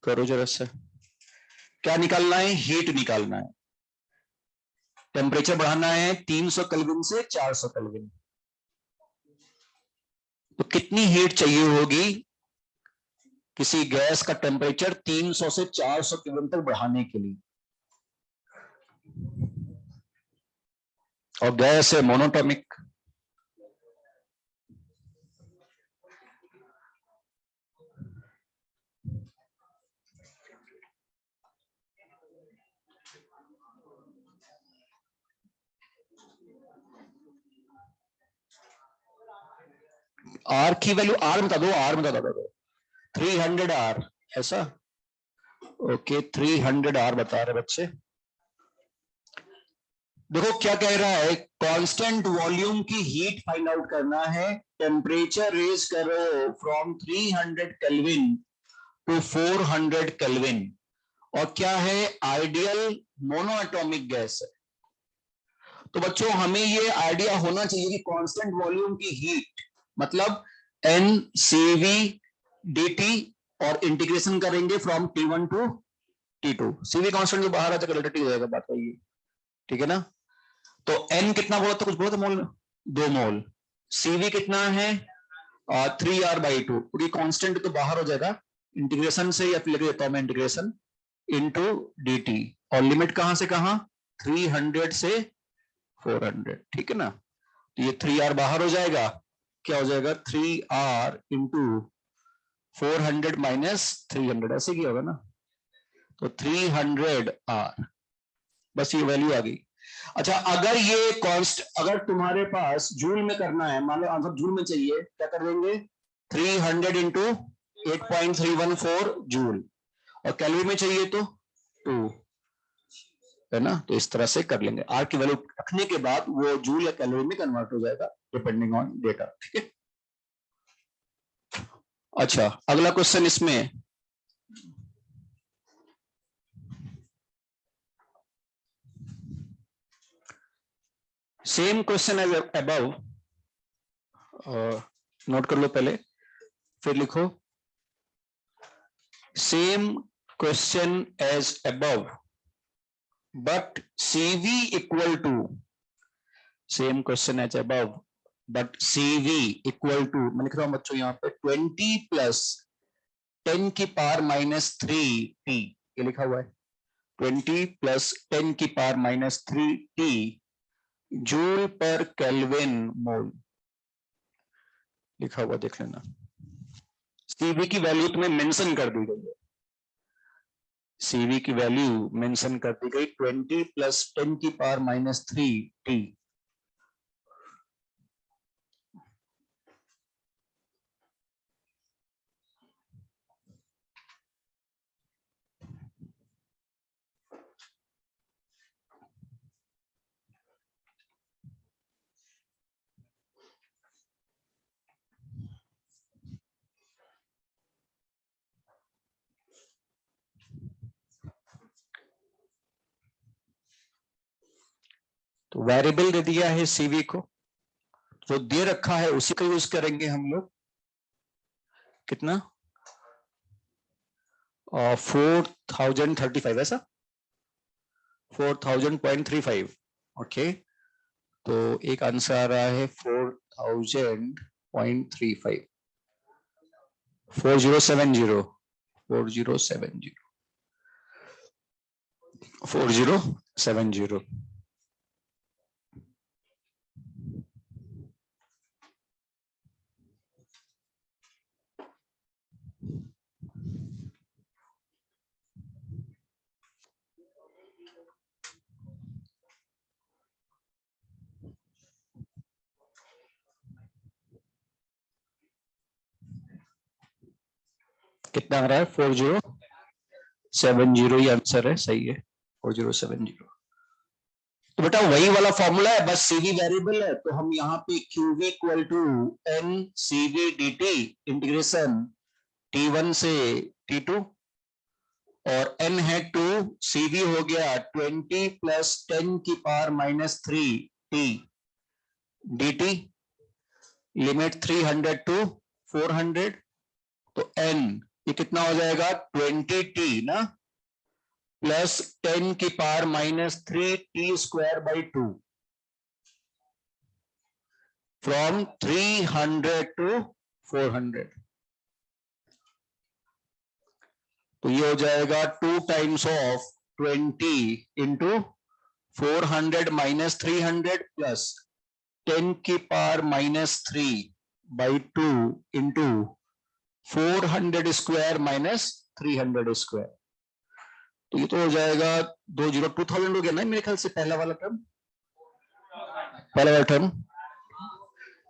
करो जरा सा, क्या निकालना है, heat निकालना है। Temperature बढ़ाना है 300 केल्विन से 400 केल्विन, तो कितनी हीट चाहिए होगी किसी गैस का टेम्परेचर 300 से 400 केल्विन तक बढ़ाने के लिए, और गैस है मोनोटॉमिक। आर की वैल्यू, आर बता दो, आर बता दो, 300 आर, ऐसा? ओके, 300 आर बता रहे बच्चे। देखो क्या कह रहा है, कांस्टेंट वॉल्यूम की हीट फाइंड आउट करना है, टेम्परेचर रेज करो फ्रॉम 300 केल्विन टू 400 केल्विन, और क्या है, आइडियल मोनोएटॉमिक गैस है। तो बच्चों हमें ये आइडिया होना चाहिए कि कांस्टेंट वॉल्यूम की हीट मतलब n C V D T, और इंटीग्रेशन करेंगे from T1 to T2। CV constant जो बाहर आ जाएगा डेल्टा टी हो जाएगा, बात वही है, ठीक है ना। तो एन कितना बोला था, कुछ बोला था मोल में, 2 मोल। सीवी कितना है 3R/2, क्योंकि कांस्टेंट तो बाहर हो जाएगा इंटीग्रेशन से, या फिर लिख देता हूं मैं इंटीग्रेशन इनटू dt, और लिमिट कहां से कहां, 300 से 400, ठीक है ना। तो ये 3R बाहर हो जाएगा, क्या हो जाएगा 3R इंटू 400 माइनस 300, ऐसे क्या होगा ना, तो 300R, बस ये वैल्यू आ गई। अच्छा, अगर ये कॉन्स्ट, अगर तुम्हारे पास जूल में करना है, मान लो आंसर जूल में चाहिए, क्या कर देंगे, 300 इंटू 8.314 जूल, और कैलोरी में चाहिए तो 2, है ना। तो इस तरह से कर लेंगे, आर की वैल्यू रखने के बाद वो जूल या कैलोरी में कन्वर्ट हो जाएगा डिपेंडिंग ऑन डेटा, ठीक है। अच्छा, अगला क्वेश्चन इसमें, same question as above, note कर लो पहले फिर लिखो, same question as above but CV equal to, same question as above but CV equal to, मैं लिख रहा हूं बच्चों यहां पे 20 प्लस 10 की पावर माइनस 3t, ये लिखा हुआ है 20 प्लस 10 की पावर माइनस 3t जूल पर केल्विन मोल, लिखा हुआ देख लेना। CV की वैल्यू तुम्हें मेंशन कर दी गई है, CV की वैल्यू मेंशन कर दी गई 20 प्लस 10 की पावर माइनस 3t। तो वेरिएबल दे दिया है CV को, जो दे रखा है उसी का यूज करेंगे हम लोग, कितना 4035, ऐसा 4000.35, ओके। तो एक आंसर आ रहा है 4000.35, 4070, 4070, 4070। कितना आ रहा है 4070, ये आंसर है, सही है 4070। तो बेटा वही वाला फॉर्मूला है, बस CV वेरिएबल है, तो हम यहाँ पे QV equal to n CV dt integration T1 से T2, और n है 2, CV हो गया 20 प्लस 10 की power minus 3t dt, limit 300 to 400, तो n ये कितना हो जाएगा 20t ना, प्लस 10 की power minus 3t²/2, from 300 to 400, तो ये हो जाएगा 2 times of 20 into 400 minus 300 plus 10 की power -3 by 2 into 400 square minus 300 square, तो ये तो हो जाएगा 2000 हो गया ना मेरे ख्याल से, पहला वाला टर्म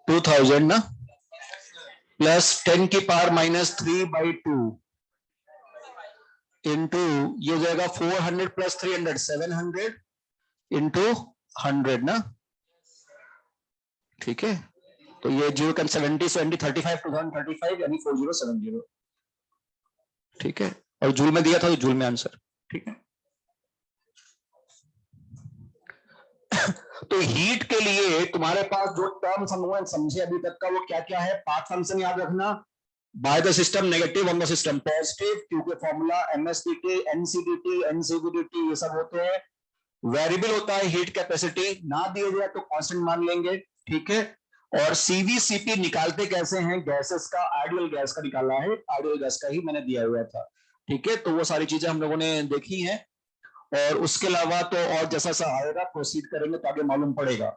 2000 ना, प्लस 10 की पावर -3 बाई 2 इंटू ये हो जाएगा 400 प्लस 300 700 इंटू 100 ना, ठीक है। तो ये 0.70 35 2035 यानी 4070, ठीक है। और जूल में दिया था तो जूल में आंसर, ठीक है। तो हीट के लिए तुम्हारे पास जो टर्म्स हम लोगों ने समझे अभी तक का, वो क्या क्या है? पाथ फंक्शन याद रखना, bye the system, negative on the system, positive, क्योंकि फॉर्मूला एमएसडीटी एनसीडीटी एनसीवीडीटी ये सब होते हैं। वेरिएबल होता है हीट कैपेसिटी, ना दिया जाए तो कांस्टेंट मान लेंगे, ठीक है। और सीवीसीपी निकालते कैसे हैं? गैसेस का, आइडियल गैस का निकाला है, आइडियल गैस का ही मैंने दिया हुआ था, ठीक है। तो वो सारी चीजें हम लोगों ने देखी हैं, और उसके अलावा तो और जैसा सा आएगा प्रोसीड करेंगे तो आगे मालूम पड़ेगा।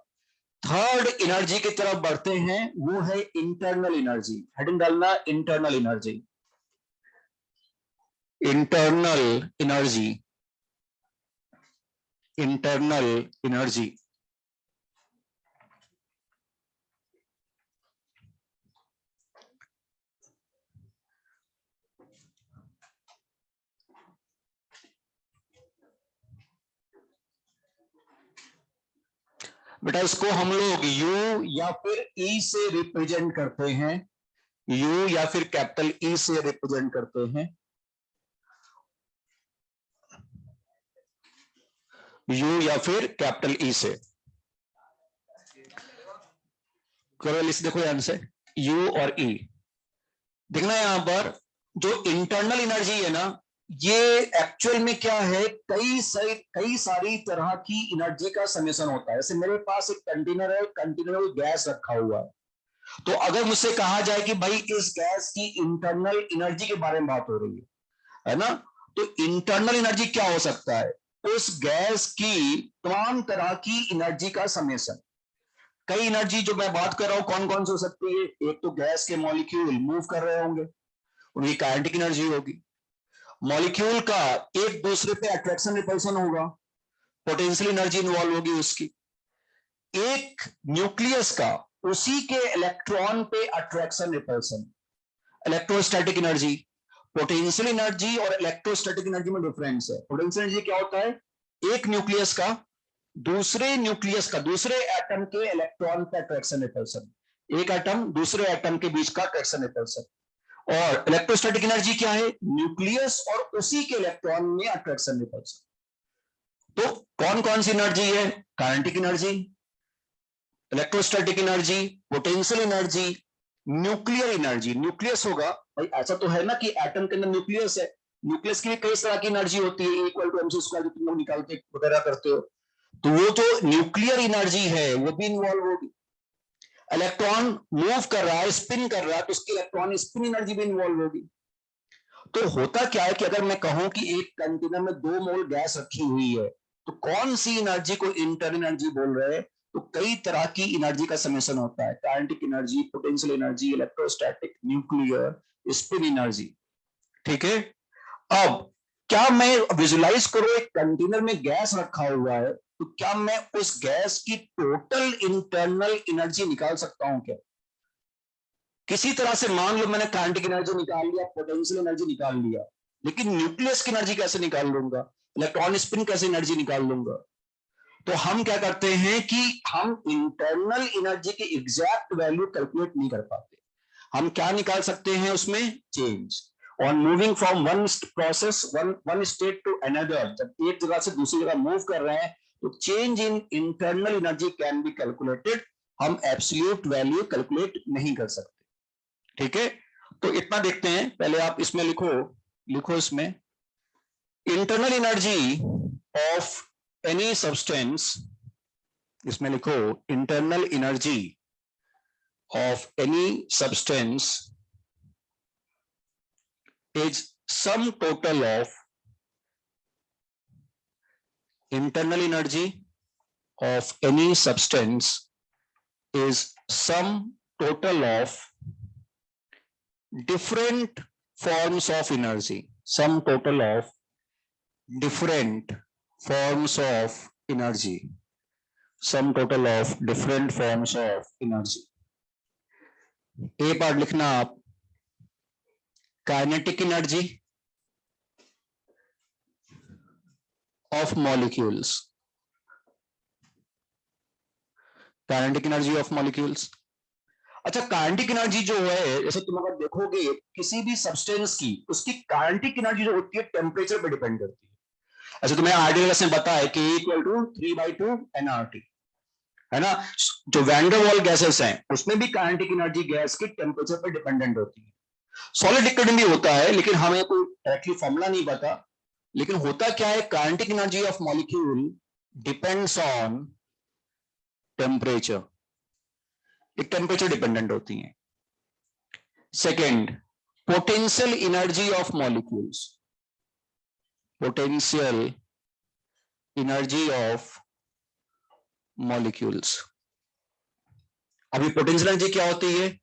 थर्ड एनर्जी की तरफ बढ़ते हैं, वो है इंटरनल एनर्जी। हेडिंग डालना internal energy, internal energy, internal energy. बेटा इसको हम लोग U या फिर E से रिप्रेजेंट करते हैं, U या फिर कैपिटल E से रिप्रेजेंट करते हैं, U या फिर कैपिटल E से। करो लिस्ट, देखो ध्यान से, U और E। देखना यहां पर जो इंटरनल एनर्जी है ना, ये एक्चुअल में क्या है, कई सारी तरह की एनर्जी का समेसन होता है। जैसे मेरे पास एक कंटेनर है, कंटेनर में गैस रखा हुआ है, तो अगर मुझसे कहा जाए कि भाई इस गैस की इंटरनल एनर्जी के बारे में बात हो रही है ना, तो इंटरनल एनर्जी क्या हो सकता है? उस गैस की तमाम तरह की एनर्जी का समेसन। कई एनर्जी जो मैं बात कर रहा हूं कौन कौन सी हो सकती है? एक तो गैस के मॉलिक्यूल मूव कर रहे होंगे, उनकी काइनेटिक एनर्जी होगी। मॉलिक्यूल का एक दूसरे पे अट्रैक्शन रिपल्सन होगा, पोटेंशियल एनर्जी इन्वॉल्व होगी उसकी। एक न्यूक्लियस का, उसी के इलेक्ट्रॉन पे attraction repulsion, electrostatic energy. Potential energy और इलेक्ट्रोस्टैटिक एनर्जी में डिफरेंस है। पोटेंशियल एनर्जी क्या होता है? एक न्यूक्लियस का दूसरे एटम के इलेक्ट्रॉन पे अट्रैक्शन रिपल्सन, एक एटम दूसरे एटम के बीच का अट्रैक्शन रिपल्सन। और इलेक्ट्रोस्टैटिक एनर्जी क्या है? न्यूक्लियस और उसी के इलेक्ट्रॉन में अट्रैक्शन रिपल्सन। तो कौन कौन सी एनर्जी है? Kinetic energy, electrostatic energy, potential energy, nuclear energy. Nucleus होगा भाई, ऐसा तो है ना कि एटम के अंदर न्यूक्लियस है, न्यूक्लियस की भी कई तरह की एनर्जी होती है, इक्वल टू एमसी स्क्वायर जो तुम लोग निकालते वगैरह करते हो, तो वो जो न्यूक्लियर एनर्जी है वो भी इन्वॉल्व होगी। इलेक्ट्रॉन मूव कर रहा है, स्पिन कर रहा है, तो उसकी इलेक्ट्रॉन स्पिन एनर्जी भी इन्वॉल्व होगी। तो होता क्या है कि अगर मैं कहूं कि एक कंटेनर में 2 मोल गैस रखी हुई है, तो कौन सी एनर्जी को इंटरनल एनर्जी बोल रहे हैं? तो कई तरह की एनर्जी का समेसन होता है, kinetic energy, potential energy, electrostatic, nuclear, spin energy, ठीक है। अब क्या मैं विजुलाइज करो, एक कंटेनर में गैस रखा हुआ है, तो क्या मैं उस गैस की टोटल इंटरनल एनर्जी निकाल सकता हूं क्या? किसी तरह से मान लो मैंने काइनेटिक एनर्जी निकाल लिया, पोटेंशियल एनर्जी निकाल लिया, लेकिन न्यूक्लियस की एनर्जी कैसे निकाल लूंगा? इलेक्ट्रॉन स्पिन कैसे एनर्जी निकाल लूंगा? तो हम क्या करते हैं कि हम इंटरनल एनर्जी की एग्जैक्ट वैल्यू कैलकुलेट नहीं कर पाते। हम क्या निकाल सकते हैं उसमें? Change on moving from one process, one state to another. जब एक जगह से दूसरी जगह मूव कर रहे हैं तो change in internal energy can be calculated, हम एब्सोल्यूट वैल्यू कैलकुलेट नहीं कर सकते, ठीक है। तो इतना देखते हैं, पहले आप इसमें लिखो, इसमें internal energy of any substance, इसमें लिखो internal energy of any substance is sum total of internal energy of any substance is sum total of different forms of energy, sum total of different forms of energy, sum total of different forms of energy. A part लिखना आप, kinetic energy of molecules, kinetic energy of molecules. अच्छा, kinetic energy जो है, जैसे तुम अगर देखोगे किसी भी सब्सटेंस की, उसकी काइनेटिक एनर्जी जो होती है टेम्परेचर पर डिपेंड करती है। ऐसे तुम्हें आइडियल गैस में पता है कि इक्वल टू 3/2 nRT, है ना। जो वैंडरवाल गैसेस हैं उसमें भी काइनेटिक एनर्जी गैस की टेम्परेचर पर डिपेंडेंट होती है। सॉलिड लिक्विड में भी होता है, लेकिन हमें कोई डायरेक्टली फॉर्मूला नहीं पता। लेकिन होता क्या है, kinetic energy of molecule depends on temperature, एक टेम्परेचर डिपेंडेंट होती है। Second, potential energy of molecules, potential energy of molecules. अभी पोटेंशियल एनर्जी क्या होती है,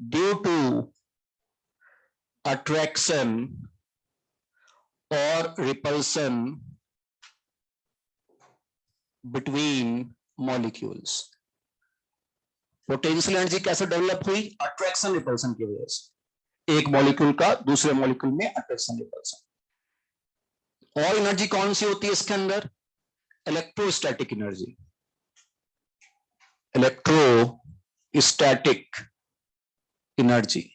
ड्यू टू अट्रैक्शन और repulsion between molecules. Potential energy कैसे डेवलप हुई, अट्रैक्शन रिपल्सन की वजह से, एक मॉलिक्यूल का दूसरे मॉलिक्यूल में अट्रैक्शन रिपल्सन। और एनर्जी कौन सी होती है इसके अंदर, electrostatic energy, electrostatic energy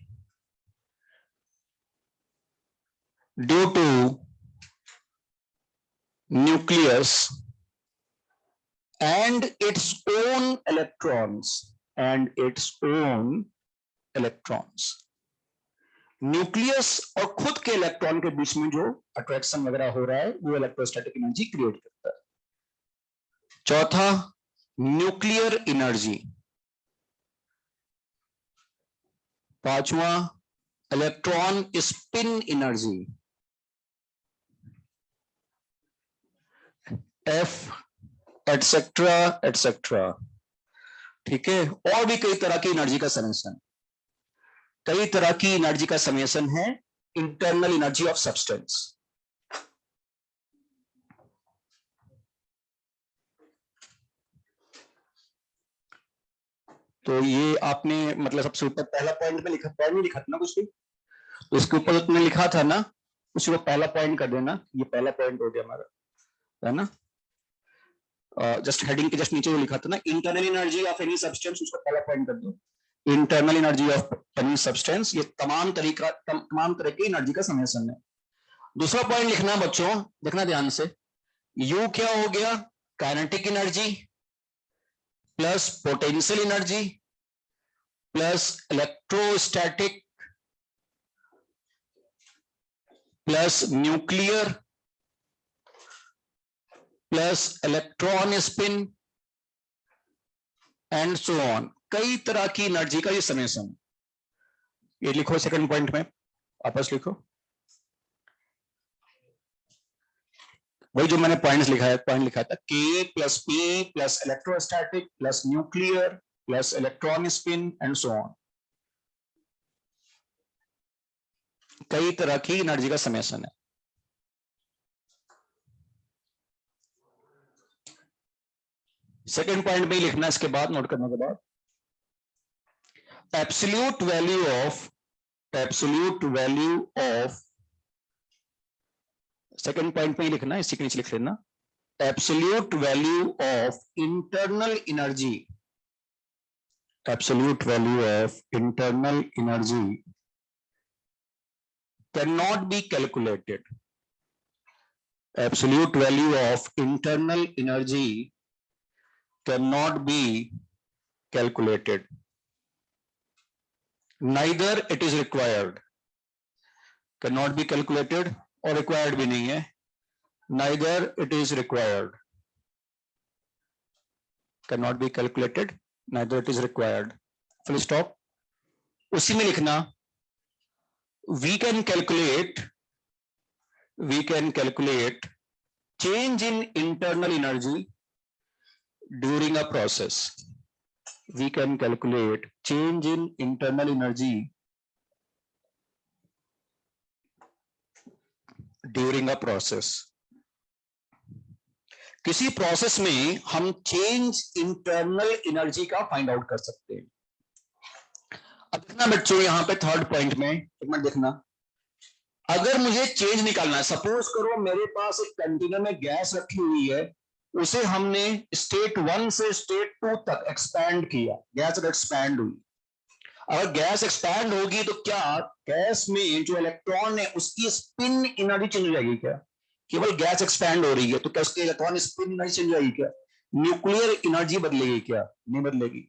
due to nucleus and its own electrons, nucleus और खुद के इलेक्ट्रॉन के बीच में जो अट्रैक्शन वगैरह हो रहा है वो इलेक्ट्रोस्टैटिक एनर्जी क्रिएट करता है। चौथा, न्यूक्लियर एनर्जी। पांचवा, electron spin energy, F etcetera etcetera. ठीक है, और भी कई तरह की एनर्जी का समेशन, कई तरह की एनर्जी का समेशन है इंटरनल एनर्जी ऑफ सब्सटेंस। तो ये आपने मतलब सबसे ऊपर पहला पॉइंट में लिखा, पॉइंट नहीं लिखा था ना कुछ भी, तो इसके ऊपर तुमने लिखा था ना, उसी को पहला पॉइंट कर देना। ये पहला पॉइंट हो गया हमारा, है ना। जस्ट हेडिंग के जस्ट नीचे वो लिखा था ना, internal energy of any substance, उसको पहला पॉइंट कर दो। Internal energy of any substance, ये तमाम तरह की एनर्जी का समेशन है। दूसरा पॉइंट लिखना बच्चों, देखना ध्यान से, यू क्या हो गया, kinetic energy plus potential energy plus electrostatic plus nuclear plus electron spin and so on, कई तरह की एनर्जी का ये समेशन। ये लिखो सेकंड पॉइंट में, वापस लिखो वही जो मैंने पॉइंट लिखा था, के plus P plus electrostatic plus nuclear plus electron spin and so on, कई तरह की एनर्जी का समेशन है। सेकेंड पॉइंट में ही लिखना, इसके बाद नोट करने के बाद, absolute value of second point में ही लिखना, इसी के नीचे लिख लेना, absolute value of internal energy, absolute value of internal energy can not be calculated, absolute value of internal energy cannot be calculated, neither it is required, cannot be calculated और required भी नहीं है, neither it is required, cannot be calculated, neither it is required। Full stop. उसी में लिखना we can calculate change in internal energy during a process. We can calculate change in internal energy during a process. किसी process में हम change internal energy का find out कर सकते हैं। अब देखना बच्चों, यहां पे थर्ड पॉइंट में एक मिनट देखना, अगर मुझे चेंज निकालना है, सपोज करो मेरे पास एक कंटेनर में गैस रखी हुई है, उसे हमने स्टेट 1 से स्टेट 2 तक एक्सपैंड किया, गैस अगर एक्सपैंड हुई, अगर गैस एक्सपैंड होगी तो क्या गैस में जो इलेक्ट्रॉन है उसकी स्पिन एनर्जी चेंज हो जाएगी क्या? केवल गैस एक्सपैंड हो रही है तो क्या उसके इलेक्ट्रॉन स्पिन एनर्जी चेंज हो जाएगी क्या? न्यूक्लियर एनर्जी बदलेगी क्या? नहीं बदलेगी।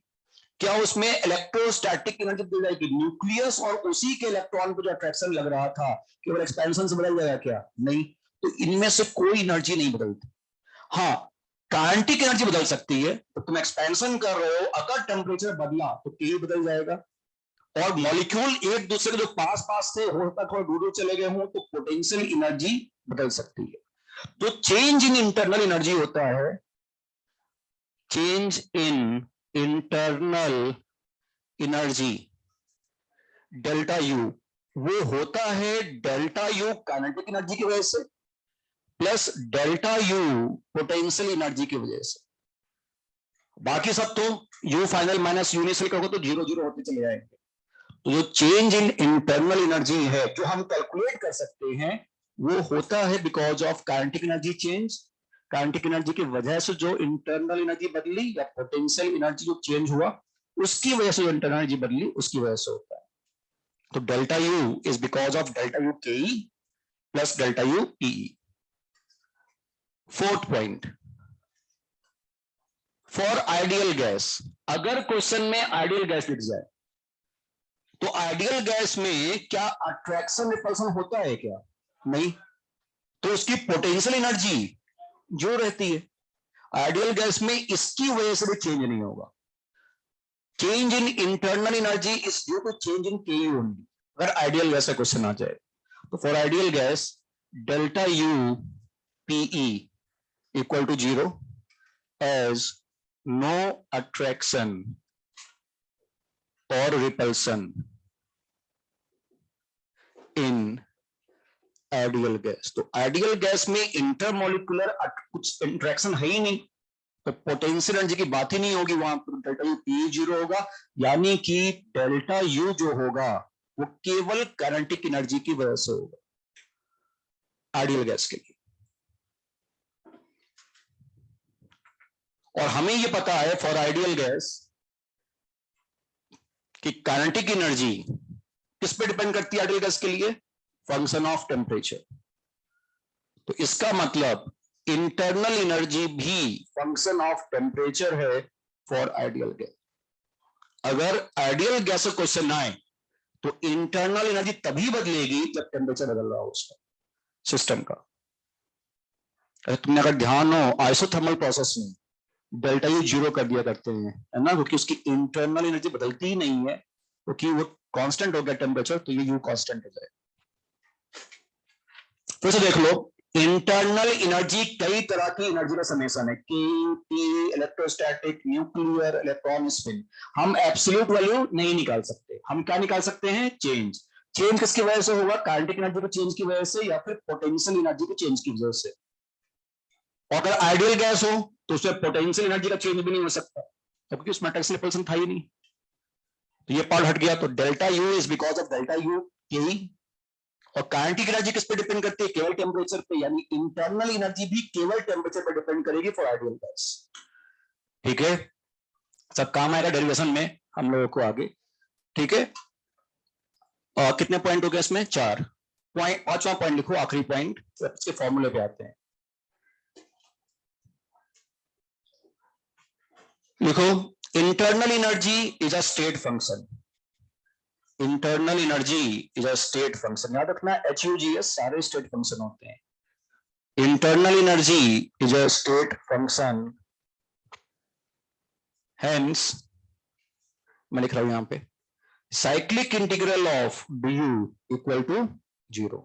क्या उसमें इलेक्ट्रोस्टैटिक एनर्जी बदल जाएगी? न्यूक्लियस और उसी के इलेक्ट्रॉन पर जो अट्रैक्शन लग रहा था केवल एक्सपेंशन से बदल जाएगा क्या? नहीं। तो इनमें से कोई एनर्जी नहीं बदलती। हाँ, काइनेटिक एनर्जी बदल सकती है। तो तुम एक्सपेंशन कर रहे हो, अगर टेम्परेचर बदला तो के बदल जाएगा, और मॉलिक्यूल एक दूसरे के जो पास पास थे हो सकता थोड़ा दूर दूर चले गए हों तो पोटेंशियल एनर्जी बदल सकती है। तो चेंज इन इंटरनल एनर्जी होता है, change in internal energy delta U, वो होता है डेल्टा यू काइनेटिक एनर्जी की वजह से plus delta you potential energy की वजह से। बाकी सब तो you final minus you initial करोगे तो जीरो जीरो होते चले जाएंगे। तो जो चेंज इन इंटरनल एनर्जी है जो हम कैलकुलेट कर सकते हैं वो होता है because of kinetic energy change. Kinetic energy की वजह से जो इंटरनल एनर्जी बदली या पोटेंशियल एनर्जी जो चेंज हुआ उसकी वजह से जो इंटरनल एनर्जी बदली उसकी वजह से होता है। तो delta U is because of delta U K E plus delta U PE. Fourth point, for ideal gas, अगर क्वेश्चन में आइडियल गैस लिख जाए तो आइडियल गैस में क्या अट्रैक्शन रिपल्सन होता है क्या? नहीं। तो उसकी पोटेंशियल एनर्जी जो रहती है, आइडियल गैस में इसकी वजह से भी चेंज नहीं होगा। Change in internal energy is due to change in K U only, अगर आइडियल गैस का क्वेश्चन आ जाए तो for ideal gas delta U PE equal to 0 as no attraction और रिपल्सन इन आइडियल गैस। तो ideal gas में intermolecular कुछ interaction है ही नहीं, तो पोटेंशियल एनर्जी की बात ही नहीं होगी वहां पर, डेल्टा यू पी 0 होगा, यानी कि डेल्टा यू जो होगा वो केवल काइनेटिक एनर्जी की वजह से होगा आइडियल गैस के लिए। और हमें ये पता है फॉर आइडियल गैस कि काइनेटिक एनर्जी किस पे डिपेंड करती है आइडियल गैस के लिए? Function of temperature. तो इसका मतलब इंटरनल एनर्जी भी फंक्शन ऑफ टेम्परेचर है फॉर आइडियल गैस। अगर आइडियल गैस का क्वेश्चन आए तो इंटरनल एनर्जी तभी बदलेगी जब टेम्परेचर बदल रहा हो उसका सिस्टम का। तुमने अगर ध्यान हो आइसोथर्मल प्रोसेस में डेल्टा यू 0 कर दिया करते हैं, है ना, क्योंकि उसकी इंटरनल एनर्जी बदलती ही नहीं है, क्योंकि वो कांस्टेंट हो गया टेम्परेचर, तो ये यू कांस्टेंट हो जाए। फिर से देख लो, इंटरनल एनर्जी कई तरह की एनर्जी का समेशन है, के T, electrostatic, nuclear, electron spin. हम एब्सोल्यूट वैल्यू नहीं निकाल सकते, हम क्या निकाल सकते हैं? चेंज। चेंज किसकी वजह से होगा? काइनेटिक एनर्जी के चेंज की वजह से या फिर पोटेंशियल एनर्जी के चेंज की वजह से। और अगर आइडियल गैस हो तो उसमें पोटेंशियल एनर्जी का चेंज भी नहीं हो सकता क्योंकि उसमें अट्रैक्शन रिपल्सन था ही नहीं। तो ये पार्ट हट गया। तो delta U is because of delta U के। और काइनेटिक एनर्जी किस पे डिपेंड करती है? केवल टेम्परेचर पे, यानी इंटरनल एनर्जी भी केवल टेम्परेचर पे डिपेंड करेगी फॉर आइडियल गैस। ठीक है, सब काम आएगा डेरिवेशन में हम लोगों को आगे। ठीक है, और कितने पॉइंट हो गए इसमें? 4 पॉइंट। 5वां पॉइंट लिखो, आखिरी पॉइंट, इसके फॉर्मूले पे आते हैं। लिखो, internal energy is a state function. Internal energy is a state function. याद रखना, HUGS सारे स्टेट फंक्शन होते हैं। इंटरनल एनर्जी इज अ स्टेट फंक्शन, hence मैं लिख रहा हूं यहां पे cyclic integral of du equal to 0।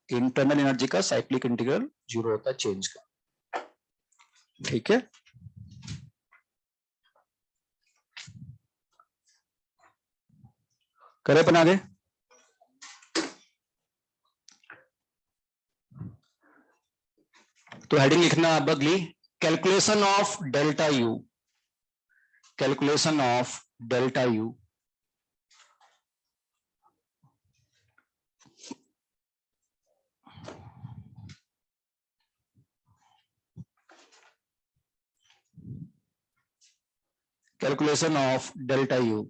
Internal energy का साइक्लिक इंटीग्रल 0 होता है चेंज का, ठीक है। करे अपन आगे। तो हेडिंग लिखना अब अगली, calculation of delta you, calculation of delta you. Calculation of delta you.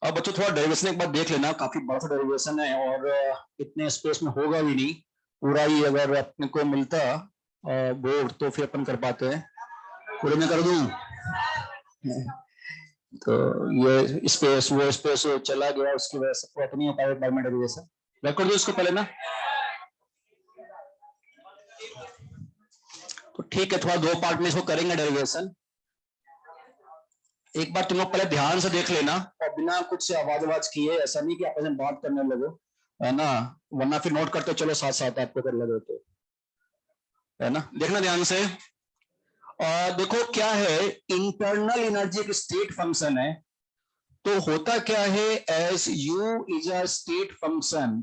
अब बच्चों थोड़ा डेरिवेशन एक बार देख लेना, काफी बड़ा सा डेरिवेशन है और इतने स्पेस में होगा भी नहीं पूरा ही, अगर अपने को मिलता बोर्ड तो फिर अपन कर पाते हैं, पूरे में कर दूं तो ये स्पेस वो स्पेस चला गया, उसकी वजह से पूरा नहीं हो पाया बार में डेरिवेशन। कर दो इसको पहले ना, तो ठीक है, थोड़ा दो पार्ट में इसको करेंगे डेरिवेशन। एक बार तुम लोग पहले ध्यान से देख लेना और बिना कुछ आवाज आवाज किए, ऐसा नहीं कि आपस में बात करने लगो, है ना, वरना फिर नोट करते चलो साथ साथ आपको कर लगे तो, है ना। देखना ध्यान से। और देखो क्या है, इंटरनल एनर्जी एक स्टेट फंक्शन है, तो होता क्या है, as u is a state function,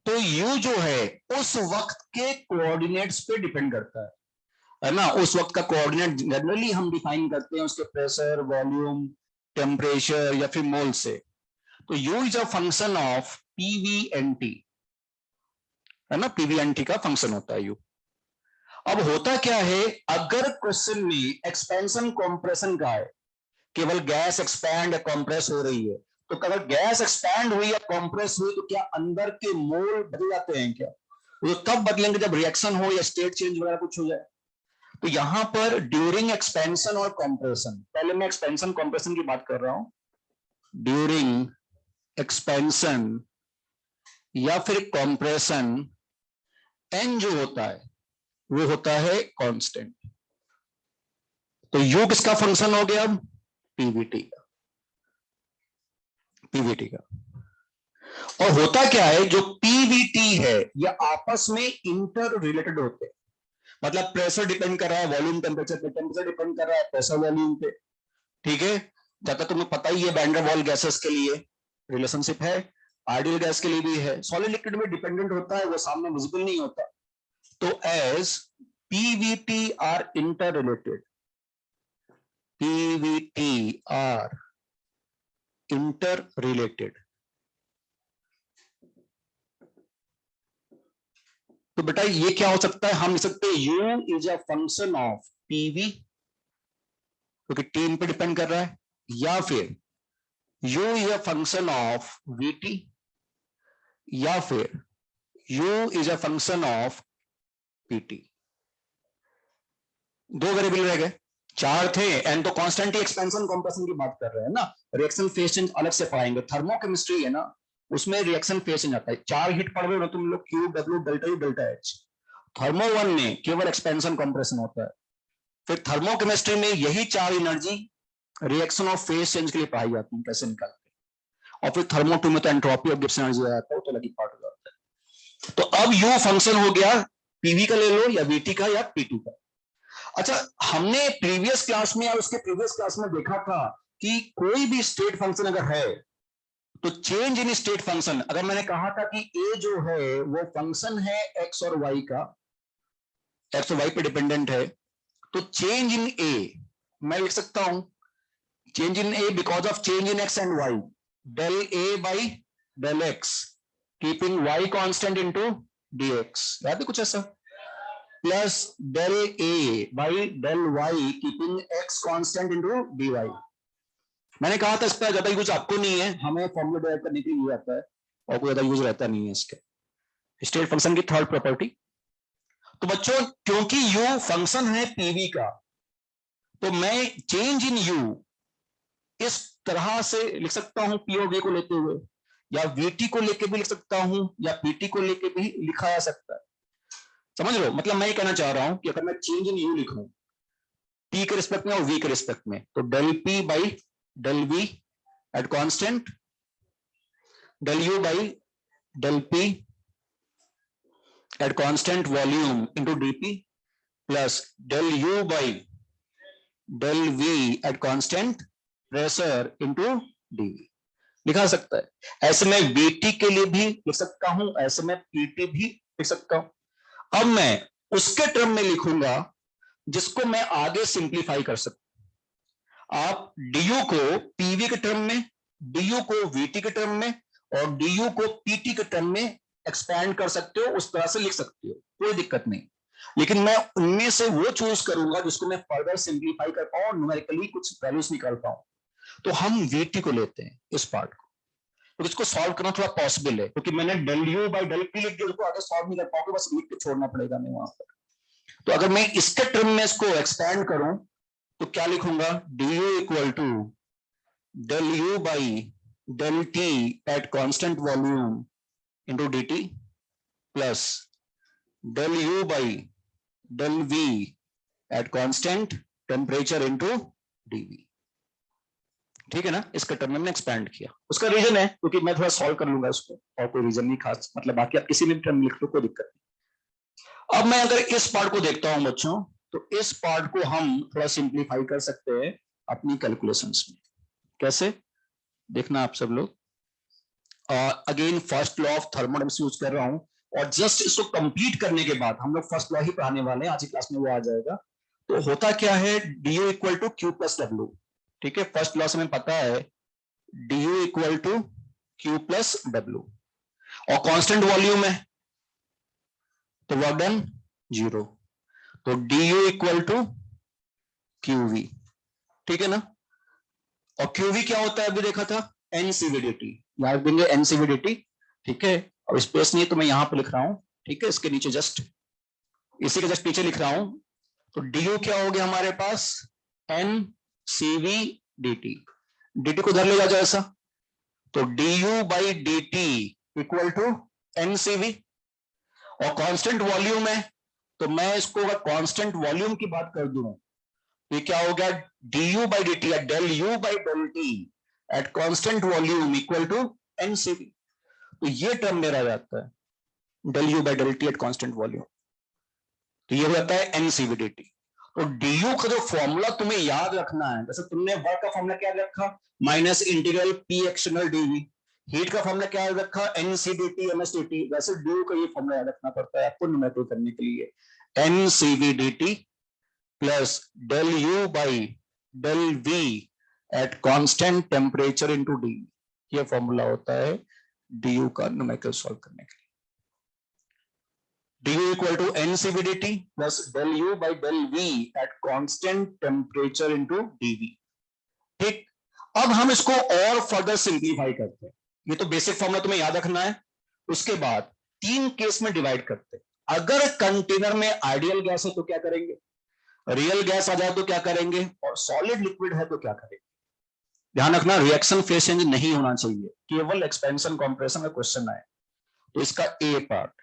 तो u जो है उस वक्त के कोऑर्डिनेट्स पे डिपेंड करता है ना। उस वक्त का कोऑर्डिनेट जनरली हम डिफाइन करते हैं उसके प्रेशर, वॉल्यूम, टेम्परेचर या फिर मोल से। तो u is a function of pvnt, है ना, pvnt का फंक्शन होता है u। अब होता क्या है, अगर क्वेश्चन में एक्सपेंशन कॉम्प्रेशन का है, केवल गैस एक्सपैंड या कॉम्प्रेस हो रही है, तो अगर गैस एक्सपैंड हुई या कॉम्प्रेस हुई तो क्या अंदर के मोल बदल जाते हैं क्या? तो तब बदलेंगे जब रिएक्शन हो या स्टेट चेंज वगैरह कुछ हो जाए। तो यहां पर ड्यूरिंग एक्सपेंशन और कॉम्प्रेशन, पहले मैं एक्सपेंशन कॉम्प्रेशन की बात कर रहा हूं, ड्यूरिंग एक्सपेंशन या फिर कॉम्प्रेशन एन जो होता है वो होता है कांस्टेंट। तो यू किसका फंक्शन हो गया, पीवीटी का, पीवीटी का। और होता क्या है, जो पीवीटी है ये आपस में इंटर रिलेटेड होते हैं, मतलब प्रेशर डिपेंड कर रहा है वॉल्यूम टेम्परेचर पे, टेम्परेचर डिपेंड कर रहा है प्रेशर वॉल्यूम पे, ठीक है। ज्यादा तुम्हें पता ही है वैन डेर वाल्स गैसेस के लिए रिलेशनशिप है, आइडियल गैस के लिए भी है, सॉलिड लिक्विड में डिपेंडेंट होता है, वो सामने विजिबल नहीं होता। तो as PVT are inter related, PVT are inter related, तो बेटा ये क्या हो सकता है, हम लिख सकते हैं u is a function of pv, क्योंकि टीम पे डिपेंड कर रहा है, या फिर u is a function of vt, या फिर u is a function of pt। दो वेरिएबल रह गए, चार थे, एन तो कांस्टेंट ही एक्सपेंशन कॉम्प्रेशन की बात कर रहे हैं ना। रिएक्शन फेज चेंज अलग से पढ़ाएंगे, थर्मोकेमिस्ट्री है ना, उसमें रिएक्शन फेज चेंज आता है। चार हीट पढ़ रहे हो ना तुम लोग, Q W delta U delta H. Thermo one में केवल एक्सपेंशन कॉम्प्रेशन होता है, फिर थर्मोकेमिस्ट्री में यही चार energy reaction of phase change के लिए पढ़ाई जाती है, कैसे निकालते हैं। और फिर थर्मो टू में तो एंट्रोपी ऑफ गिब्स एनर्जी आ जाता है, तो अलग ही पार्ट हो जाता है। तो अब यू फंक्शन हो गया, पीवी का ले लो या वीटी का या पीटी का। अच्छा, हमने प्रीवियस क्लास में या उसके प्रीवियस क्लास में देखा था कि कोई भी स्टेट फंक्शन अगर है तो चेंज इन स्टेट फंक्शन, अगर मैंने कहा था कि ए जो है वो फंक्शन है एक्स और वाई का, एक्स और वाई पे डिपेंडेंट है, तो चेंज इन ए मैं लिख सकता हूं, change in A because of change in X and Y, del A by del X, keeping Y constant into dx, याद है कुछ ऐसा, plus del A by del Y keeping X constant into d Y. मैंने कहा था इस पर ज्यादा यूज आपको नहीं है, हमें फॉर्मूला डिराइव करने के लिए आता है और कोई ज्यादा यूज रहता नहीं है इसके। स्टेट फंक्शन की थर्ड प्रॉपर्टी, तो बच्चों क्योंकि यू फंक्शन है पीवी का, तो मैं चेंज इन यू इस तरह से लिख सकता हूं, पी और वी को लेते हुए, या वीटी को लेके भी लिख सकता हूं, या पीटी को लेके भी लिखा जा सकता है। समझ लो, मतलब मैं ये कहना चाह रहा हूं कि अगर मैं चेंज इन यू लिखूं पी के रिस्पेक्ट में और वी के रिस्पेक्ट में, तो del P by del V at constant, del U by del P at constant volume into dP plus del U by del V at constant pressure into dV लिखा सकता है। ऐसे में बीटी के लिए भी लिख सकता हूं, ऐसे में पीटी भी लिख सकता हूं। अब मैं उसके टर्म में लिखूंगा जिसको मैं आगे सिंप्लीफाई कर सकता। आप डीयू को पीवी के टर्म में, डीयू को वीटी के टर्म में और डीयू को पीटी के टर्म में एक्सपैंड कर सकते हो, उस तरह से लिख सकते हो, कोई दिक्कत नहीं। लेकिन मैं उनमें से वो चूज करूंगा जिसको मैं फर्दर सिंप्लीफाई कर पाऊं, न्यूमेरिकली कुछ वैल्यूज निकाल पाऊं। तो हम वीटी को लेते हैं इस पार्ट को, तो इसको सॉल्व करना थोड़ा पॉसिबल है क्योंकि मैंने del U by del P लिख दिया, उसको आगे सॉल्व नहीं कर पाओगे, बस लिख के छोड़ना पड़ेगा नहीं वहां पर। तो अगर मैं इसके टर्म में इसको एक्सपैंड करूं तो क्या लिखूंगा, d U equal to del U by del T at constant volume into d T plus del U by del V at constant temperature into dV. ठीक है ना, इसका टर्म में एक्सपैंड किया। उसका रीजन है क्योंकि मैं थोड़ा सॉल्व कर लूंगा इसको, और कोई रीजन नहीं खास, मतलब बाकी आप किसी भी टर्म लिख लो कोई दिक्कत नहीं। अब मैं अगर इस पार्ट को देखता हूं बच्चों, तो इस पार्ट को हम थोड़ा सिंप्लीफाई कर सकते हैं अपनी कैलकुलेशंस में। कैसे देखना आप सब लोग, again first law of thermodynamics use कर रहा हूं, और जस्ट इसको कंप्लीट करने के बाद हम लोग फर्स्ट लॉ ही पढ़ाने वाले हैं, आज की क्लास में वो आ जाएगा। तो होता क्या है, d U equal to Q plus W. ठीक है, फर्स्ट लॉ से हमें पता है d U equal to Q plus W, और कांस्टेंट वॉल्यूम है तो वर्क डन जीरो, तो D U equal to Q V. ठीक है ना, और क्यू वी क्या होता है अभी देखा था, एनसीवीडीटी, याद देंगे एनसीवीडीटी। ठीक है, अब स्पेस नहीं है तो मैं यहां पे लिख रहा हूं, ठीक है, इसके नीचे जस्ट, इसी के जस्ट पीछे लिख रहा हूं। तो डी यू क्या हो गया हमारे पास, N C V D T, D T को उधर ले जाओ ऐसा, तो D U by D T equal to N C V, और कांस्टेंट वॉल्यूम है तो मैं इसको अगर कांस्टेंट वॉल्यूम की बात कर दूं तो ये क्या हो गया, d U by D T, del U by del T at constant volume equal to N C V. तो ये टर्म मेरा आ जाता है del U by del T at constant volume, तो ये हो जाता है एनसीवीडीटी। तो डीयू का जो फॉर्मूला तुम्हें याद रखना है, जैसे तुमने वर्क का फॉर्मूला क्या रखा, minus integral P external dV, heat का फॉर्मूला क्या याद रखा, एनसीडीटी एमएसडीटी, वैसे डीयू का ये फॉर्मूला याद रखना पड़ता है आपको न्यूमेरिकल करने के लिए, NCVDT plus del U by del V at constant temperature into D, ये फॉर्मूला होता है डीयू का न्यूमेरिकल सॉल्व करने के लिए। du equal to ncvdt plus del u by del v at constant temperature into dv। ठीक, अब हम इसको और फर्दर सिंप्लीफाई करते हैं, ये तो बेसिक फॉर्मूला तुम्हें याद रखना है। उसके बाद तीन केस में डिवाइड करते हैं, अगर कंटेनर में आइडियल गैस है तो क्या करेंगे, रियल गैस आ जाए तो क्या करेंगे, और सॉलिड लिक्विड है तो क्या करेंगे। ध्यान रखना रिएक्शन फेस चेंज नहीं होना चाहिए, केवल एक्सपेंशन कंप्रेशन का क्वेश्चन आए। तो इसका ए पार्ट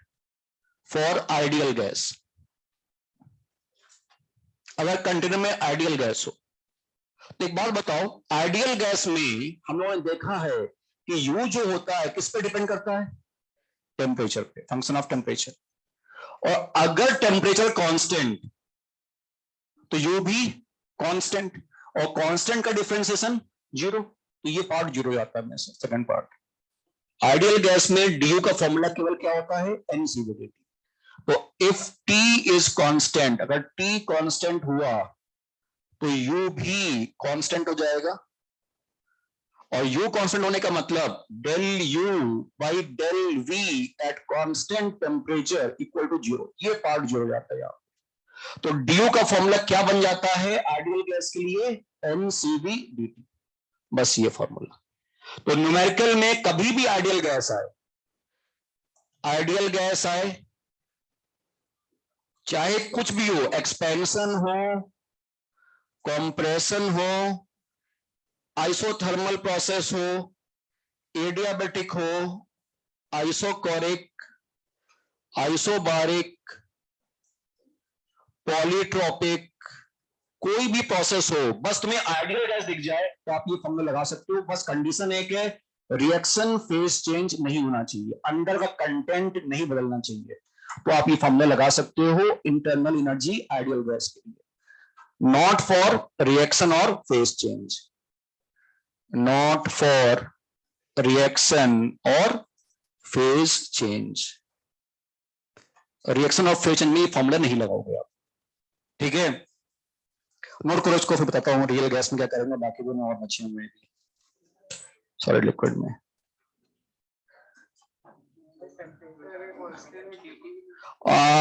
फॉर आइडियल गैस, अगर कंटेनर में आइडियल गैस हो तो एक बात बताओ, आइडियल गैस में हम लोगों ने देखा है कि यू जो होता है किस पे डिपेंड करता है, टेम्परेचर पे, फंक्शन ऑफ टेम्परेचर, और अगर टेम्परेचर कांस्टेंट तो यू भी कांस्टेंट, और कांस्टेंट का डिफरेंशिएशन जीरो, तो ये पार्ट जीरो जाता है में से सेकंड पार्ट। आइडियल गैस में डी यू का फॉर्मूला केवल क्या होता है, एनसीवीडीटी। तो इफ T इज कांस्टेंट, अगर T कांस्टेंट हुआ तो U भी कांस्टेंट हो जाएगा, और U कांस्टेंट होने का मतलब del U by del V at constant temperature equal to zero, ये पार्ट जीरो हो जाता है यहाँ। तो DU का फॉर्मूला क्या बन जाता है आइडियल गैस के लिए, NCV/dt, बस ये फॉर्मूला। तो न्यूमेरिकल में कभी भी आइडियल गैस आए, आइडियल गैस आए चाहे कुछ भी हो, एक्सपेंशन हो, कंप्रेशन हो, आइसोथर्मल प्रोसेस हो, एडियाबेटिक हो, आइसोकोरिक, आइसोबारिक, पॉलीट्रोपिक, कोई भी प्रोसेस हो, बस तुम्हें आइडियल गैस दिख जाए तो आप ये फॉर्मूला लगा सकते हो। बस कंडीशन एक है, रिएक्शन फेज चेंज नहीं होना चाहिए, अंदर का कंटेंट नहीं बदलना चाहिए, तो आप ये फॉर्मूला लगा सकते हो इंटरनल एनर्जी आइडियल गैस के लिए। नॉट फॉर रिएक्शन और phase change, not for reaction और फेज चेंज, रिएक्शन और फेज चेंज में फॉर्मूला नहीं लगाओगे आप, ठीक है। नोट करो इसको, फिर बताता हूँ रियल गैस में क्या करेंगे, बाकी दोनों और बचे हुए सॉलिड लिक्विड में।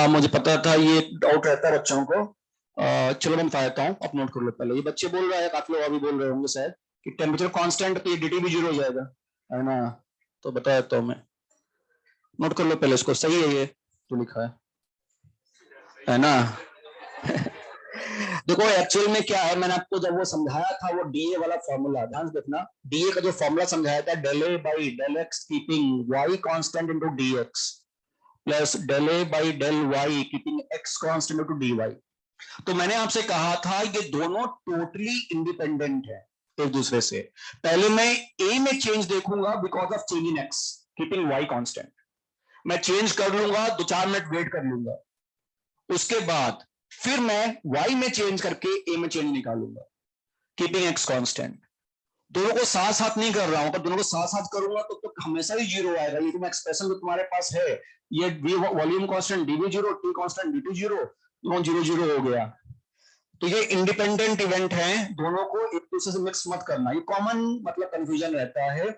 मुझे पता था ये डाउट रहता है बच्चों को। चलो मैं बता देता हूँ, आप नोट कर लो पहले। ये बच्चे बोल रहे हैं, काफी लोग अभी बोल रहे होंगे शायद कि टेम्परेचर कांस्टेंट तो ये dt भी 0 हो जाएगा, है ना। तो बता देता हूँ मैं, नोट कर लो पहले इसको, सही है ये जो लिखा है ना। देखो एक्चुअल में क्या है, मैंने आपको जब वो समझाया था वो डीए वाला फॉर्मूला, ध्यान से देखना, डीए का जो फॉर्मूला समझाया था, del A by del X keeping Y constant into d X plus del A by del Y keeping X constant into d Y. तो मैंने आपसे कहा था ये दोनों टोटली इंडिपेंडेंट है एक दूसरे से। पहले मैं ए में चेंज देखूंगा because of change in X keeping Y constant, मैं चेंज कर लूंगा, 2-4 मिनट वेट कर लूंगा, उसके बाद फिर मैं y में चेंज करके a में चेंज निकालूंगा कीपिंग x कांस्टेंट। दोनों को साथ साथ नहीं कर रहा हूं, पर दोनों को साथ साथ करूंगा तो हमेशा ही 0 आएगा। ये तुम एक्सप्रेशन जो तुम्हारे पास है, ये वॉल्यूम कांस्टेंट डी भी 0, टी कांस्टेंट डी टू 0, दोनों 0-0 हो गया। तो ये इंडिपेंडेंट इवेंट है, दोनों को एक दूसरे से मिक्स मत करना, ये कॉमन मतलब कंफ्यूजन रहता है।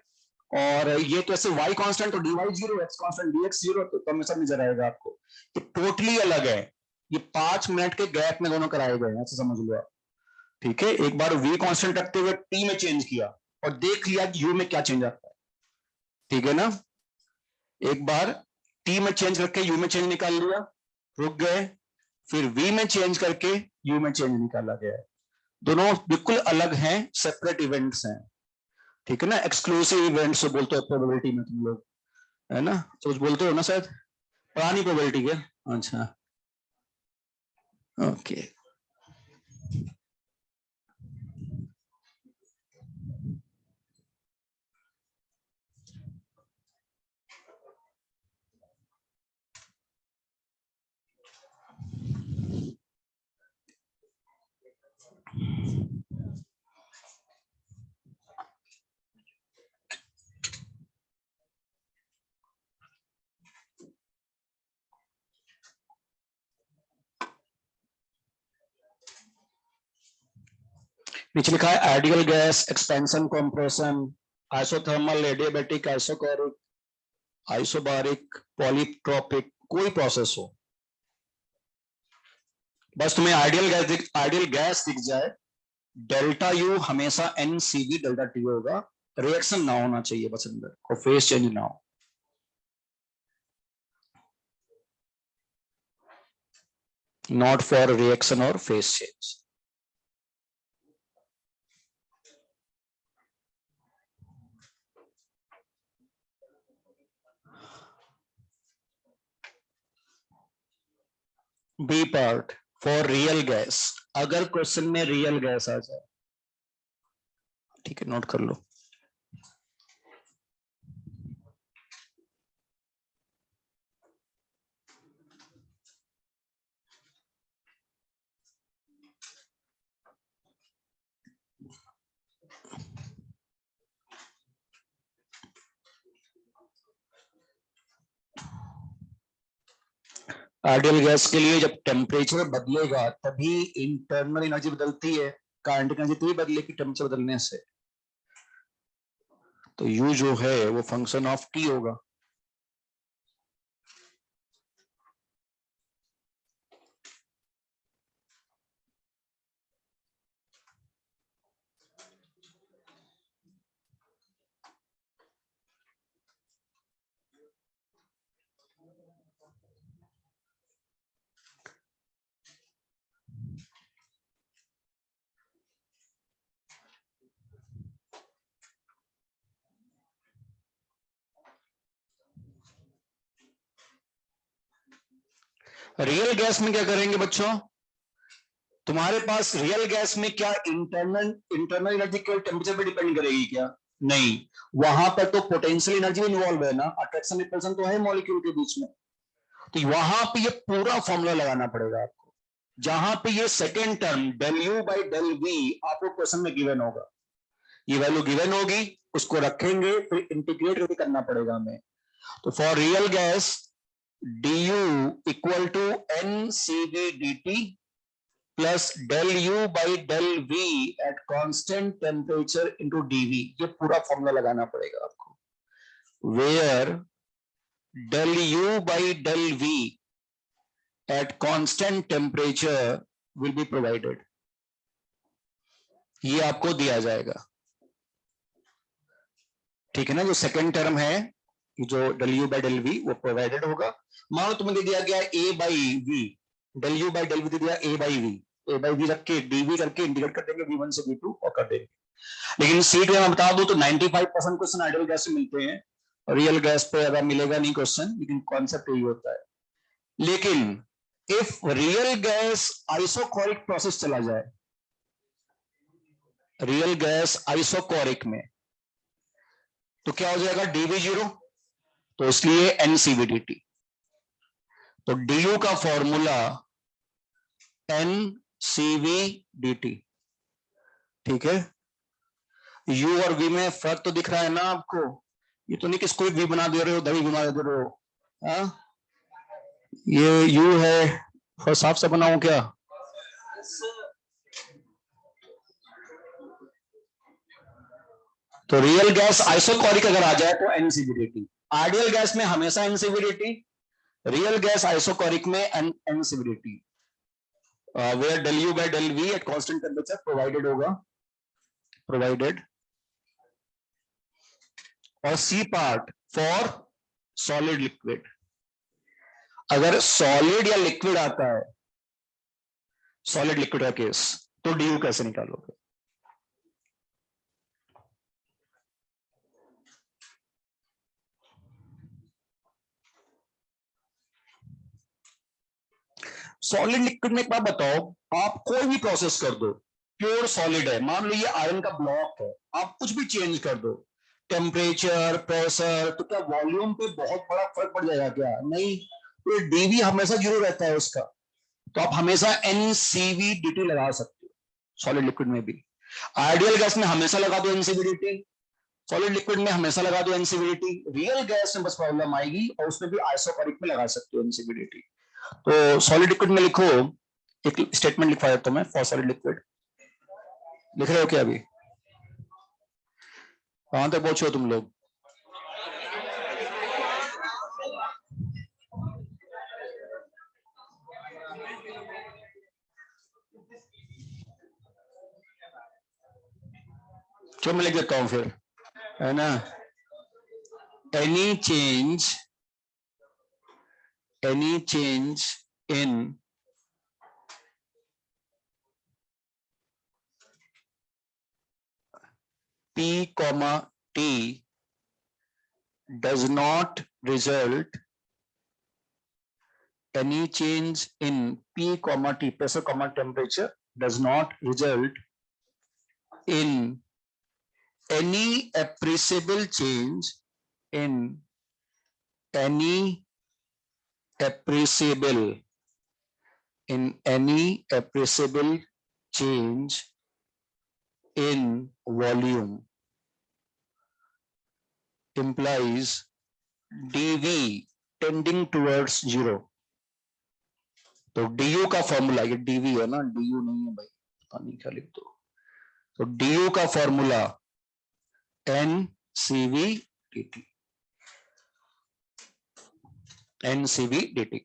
और ये तो ऐसे y कांस्टेंट तो dy 0, x कांस्टेंट dx 0, तो हमेशा नजर आएगा आपको। ये टोटली अलग है, ये 5 मिनट के गैप में दोनों कराए गए हैं, ऐसे समझ लो आप, ठीक है। एक बार v कांस्टेंट रखते हुए t में चेंज किया और देख लिया कि u में क्या चेंज आता है, ठीक है ना। एक बार t में चेंज करके u में चेंज निकाल लिया, रुक गए, फिर v में चेंज करके u में चेंज निकाला गया है। दोनों बिल्कुल अलग हैं, सेपरेट इवेंट्स हैं, ठीक है ना। एक्सक्लूसिव इवेंट्स बोलते हैं प्रोबेबिलिटी में तुम लोग, है ना, तो कुछ बोलते हो ना शायद, पुरानी प्रोबेबिलिटी है। अच्छा, ओके। नीचे लिखा है ideal gas, expansion, compression, isothermal, adiabatic, isochoric, isobaric, polytropic, कोई प्रोसेस हो, बस तुम्हें आइडियल गैस दिख जाए, डेल्टा यू हमेशा एनसीवी डेल्टा टी होगा, रिएक्शन ना होना चाहिए बस अंदर, और फेस चेंज ना हो। नॉट फॉर रिएक्शन और phase change. B part for real gas, अगर क्वेश्चन में रियल गैस आ जाए, ठीक है, नोट कर लो। आइडियल गैस के लिए जब टेम्परेचर बदलेगा तभी इंटरनल एनर्जी बदलती है, काइनेटिक एनर्जी तभी बदलेगी टेम्परेचर बदलने से, तो यू जो है वो फंक्शन ऑफ टी होगा। रियल गैस में क्या करेंगे बच्चों, तुम्हारे पास रियल गैस में क्या इंटरनल एनर्जी केवल टेम्परेचर पे डिपेंड करेगी क्या? नहीं, वहां पर तो पोटेंशियल एनर्जी इन्वॉल्व है ना, अट्रैक्शन रिपल्सन तो है मॉलिक्यूल के बीच में। तो वहां पे ये पूरा फॉर्मूला लगाना पड़ेगा आपको, जहां पे ये second term del U by del V आपको क्वेश्चन में गिवन होगा, ये वैल्यू गिवन होगी, उसको रखेंगे, फिर इंटीग्रेट करके करना पड़ेगा हमें। तो for real gas du equal to N C V D T plus del U by del V at constant temperature into dV, ये पूरा फॉर्मूला लगाना पड़ेगा आपको, where del U by del V at constant temperature will be provided, ये आपको दिया जाएगा। ठीक है ना, जो सेकेंड टर्म है जो del U by del V वो प्रोवाइडेड होगा। मानो तुम्हें दे दिया गया A by V, del U by del V दे दिया A by V, A by V रख के डीवी करके इंटीग्रेट कर देंगे v1 से v2 और कर देंगे। लेकिन सीट में मैं बता दूं तो 95% क्वेश्चन आइडियल गैस से मिलते हैं, रियल गैस पे अगर मिलेगा नहीं क्वेश्चन, लेकिन कॉन्सेप्ट यही होता है। लेकिन if real gas isochoric process चला जाए, रियल गैस आइसोकोरिक में, तो क्या हो जाएगा डीवी जीरो, तो इसलिए एनसीवीडीटी। तो डी का फॉर्मूला एनसीवीडीटी, ठीक है। यू और वी में फर्क तो दिख रहा है ना आपको, ये तो नहीं कि इसको वी बना दे रहे हो दही बना दे रहे हो, हाँ? ये यू है, और साफ से बनाऊं क्या? तो रियल गैस आइसोकोरिक अगर आ जाए तो एनसीवीडीटी, आइडियल गैस में हमेशा एनसीवीडीटी, रियल गैस आइसोकोरिक में NCVDT, where del U by del V at constant temperature provided होगा, प्रोवाइडेड। और C part for solid liquid, अगर सॉलिड या लिक्विड आता है, सॉलिड लिक्विड का केस, तो डी यू कैसे निकालोगे? सॉलिड लिक्विड में एक बात बताओ, आप कोई भी प्रोसेस कर दो, प्योर सॉलिड है, मान लो ये आयरन का ब्लॉक है, आप कुछ भी चेंज कर दो, टेम्परेचर प्रेशर, तो क्या वॉल्यूम पे बहुत बड़ा फर्क पड़ जाएगा क्या? नहीं, तो डीवी हमेशा जीरो रहता है उसका, तो आप हमेशा एनसीवीडीटी लगा सकते हो सॉलिड लिक्विड में भी। आइडियल गैस में हमेशा लगा दो एनसीवीडीटी, सॉलिड लिक्विड में हमेशा लगा दो एनसीवीडीटी, रियल गैस में बस प्रॉब्लम आएगी, और उसमें भी आइसोकोरिक में लगा सकते हो एनसीवीडीटी। तो सॉलिड लिक्विड में लिखो, एक स्टेटमेंट लिखवा देता हूं मैं फॉर सॉलिड लिक्विड, लिख रहे हो क्या अभी? कहां तक पहुंचे हो तुम लोग? क्यों, मैं लिख देता हूं फिर, है ना। Any change in P, T does not result, any change in P, T pressure, temperature does not result in any appreciable change in any appreciable change in volume, implies dV tending towards zero। तो du का formula, ये dV है ना, du नहीं है भाई, पता नहीं क्या लिख दो। तो du का फॉर्मूला NCV/dt, NCV/dt।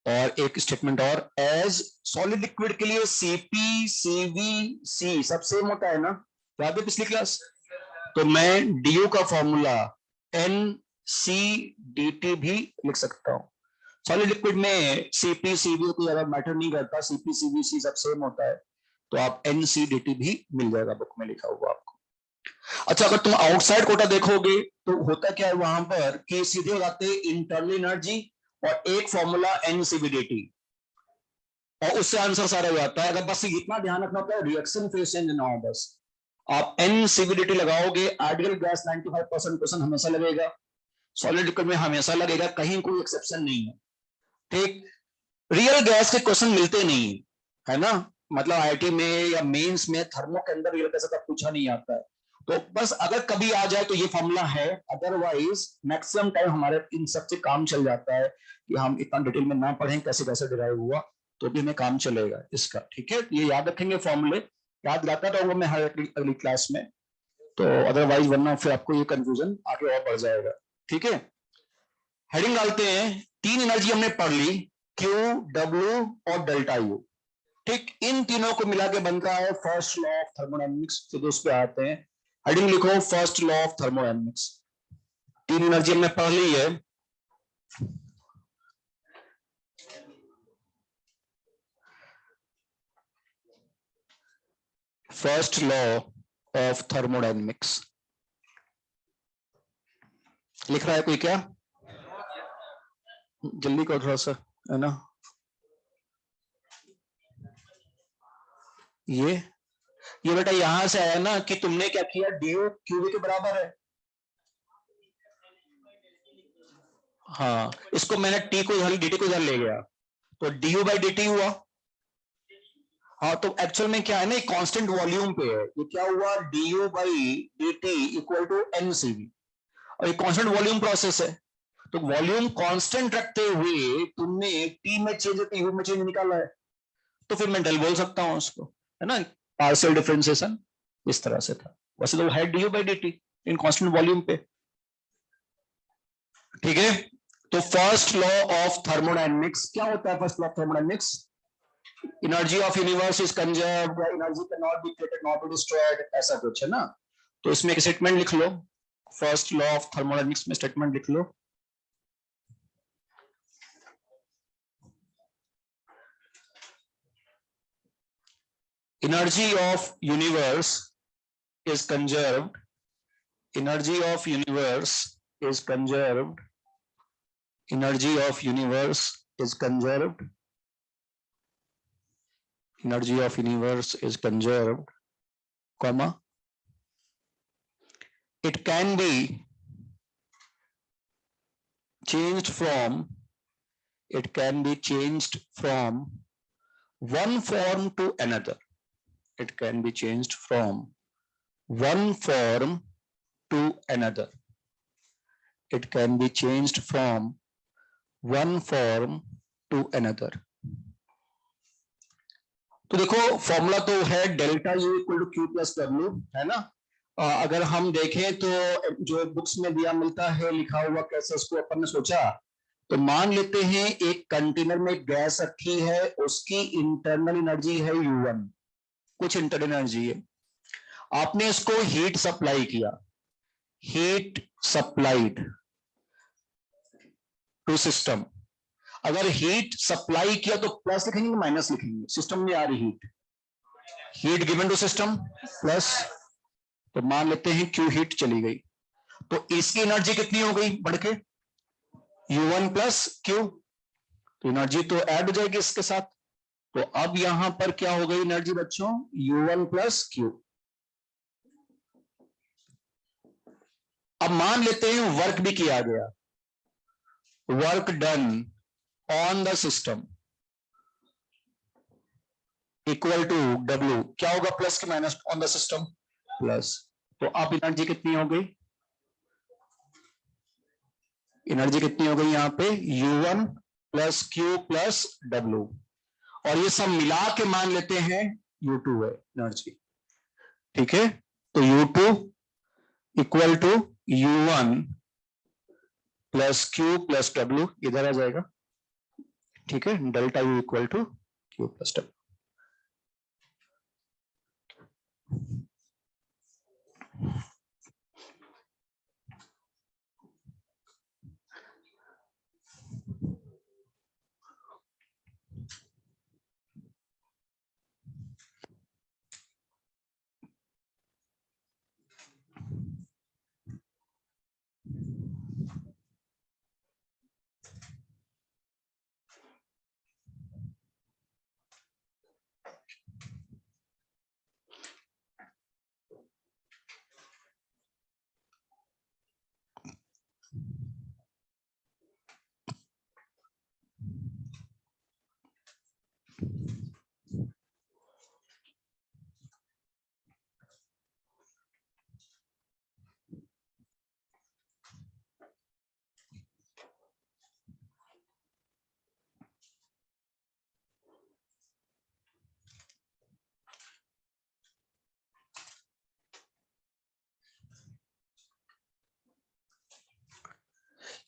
और एक स्टेटमेंट और, एज सॉलिड लिक्विड के लिए सीपी सीवी सी सब सेम होता है ना, याद है पिछली क्लास? तो मैं डी का formula n C D T भी लिख सकता हूं। सॉलिड लिक्विड में सीपी सीवी को ज्यादा मैटर नहीं करता, सीपी सीवी सी सब सेम होता है, तो आप एनसीडीटी भी मिल जाएगा, बुक में लिखा हुआ आपको। अच्छा, अगर तुम आउटसाइड कोटा देखोगे तो होता क्या है वहां पर कि सीधे हो जाते हैं इंटरनल एनर्जी और एक फॉर्मूला एनसीबीडीटी, और उससे आंसर सारा हो जाता है। अगर बस इतना ध्यान रखना होता है रिएक्शन फेस चेंज ना हो, बस आप एनसीबीडीटी लगाओगे, आइडियल गैस 95% क्वेश्चन हमेशा लगेगा, सॉलिड लिक्विड में हमेशा लगेगा, कहीं कोई एक्सेप्शन नहीं है। ठीक, रियल गैस के क्वेश्चन मिलते नहीं है ना, मतलब आईआईटी में या मेंस में थर्मो के अंदर रियल गैस का पूछा नहीं आता है। तो बस अगर कभी आ जाए तो ये फॉर्मूला है, अदरवाइज मैक्सिमम टाइम हमारे इन सबसे काम चल जाता है कि हम इतना डिटेल में ना पढ़ें कैसे कैसे डिराइव हुआ, तो भी हमें काम चलेगा इसका। ठीक है, ये याद रखेंगे फॉर्मूले, याद रखता रहूंगा मैं हर अगली क्लास में, तो अदरवाइज वरना फिर आपको ये कंफ्यूजन आगे और बढ़ जाएगा। ठीक है, हेडिंग डालते हैं, तीन एनर्जी हमने पढ़ ली, क्यू, डब्ल्यू और डेल्टा यू। ठीक, इन तीनों को मिला के बनता है फर्स्ट लॉ ऑफ थर्मोडायनेमिक्स। तो उस पे आते हैं, हेडिंग लिखो फर्स्ट लॉ ऑफ थर्मोडायनेमिक्स। तीन एनर्जी हमने पढ़ ली है, फर्स्ट लॉ ऑफ थर्मोडायनेमिक्स। लिख रहा है कोई क्या? जल्दी करो थोड़ा सा, है ना। ये बेटा यहां से आया ना कि तुमने क्या किया, डी क्यूबी के बराबर है। हाँ, इसको मैंने टी को इधर, डी को इधर ले गया, तो D U by D T हुआ। हाँ, तो एक्चुअल में क्या है ना, कांस्टेंट वॉल्यूम पे है, ये क्या हुआ, d U by D T equal to N C V, और ये कांस्टेंट वॉल्यूम प्रोसेस है, तो वॉल्यूम कांस्टेंट रखते हुए तुमने टी में चेंज यू में चेंज निकाला है, तो फिर मैं डेल बोल सकता हूं उसको, है ना, पार्शियल डिफरेंशिएशन इस तरह से था। वैसे तो है d U by D T in constant volume पे। ठीक है, तो फर्स्ट लॉ ऑफ थर्मोडायनेमिक्स क्या होता है? First law of thermodynamics, energy of universe is conserved, energy can not be created not be destroyed, ऐसा कुछ है ना। तो इसमें एक स्टेटमेंट लिख लो, फर्स्ट लॉ ऑफ थर्मोडायनेमिक्स में स्टेटमेंट लिख लो, energy of universe is conserved, energy of universe is conserved, energy of universe is conserved, energy of universe is conserved, comma, it can be changed from, it can be changed from one form to another, it can be changed from one form to another, it can be changed from one form to another। तो देखो formula तो है delta U equal to Q plus W, है ना। अगर हम देखें तो जो बुक्स में दिया मिलता है लिखा हुआ, कैसे उसको अपन ने सोचा, तो मान लेते हैं एक कंटेनर में गैस रखी है, उसकी इंटरनल एनर्जी है U1, कुछ इंटरनल एनर्जी है, आपने इसको हीट सप्लाई किया, हीट सप्लाइड टू सिस्टम। अगर हीट सप्लाई किया तो प्लस लिखेंगे माइनस लिखेंगे, सिस्टम में आ रही heat, heat given to system plus, तो मान लेते हैं क्यू हीट चली गई, तो इसकी एनर्जी कितनी हो गई बढ़ के, U1 प्लस क्यू, तो एनर्जी तो ऐड हो जाएगी इसके साथ। तो अब यहां पर क्या हो गई एनर्जी बच्चों, U1 प्लस क्यू। अब मान लेते हैं वर्क भी किया गया, work done on the system equal to W, क्या होगा प्लस के minus on the system plus, तो अब एनर्जी कितनी हो गई, एनर्जी कितनी हो गई यहाँ पे U1 plus Q plus W, और ये सब मिला के मान लेते हैं U2 है एनर्जी। ठीक है, तो U2 equal to U1 plus Q plus W इधर आ जाएगा। ठीक है, delta U equal to Q plus W।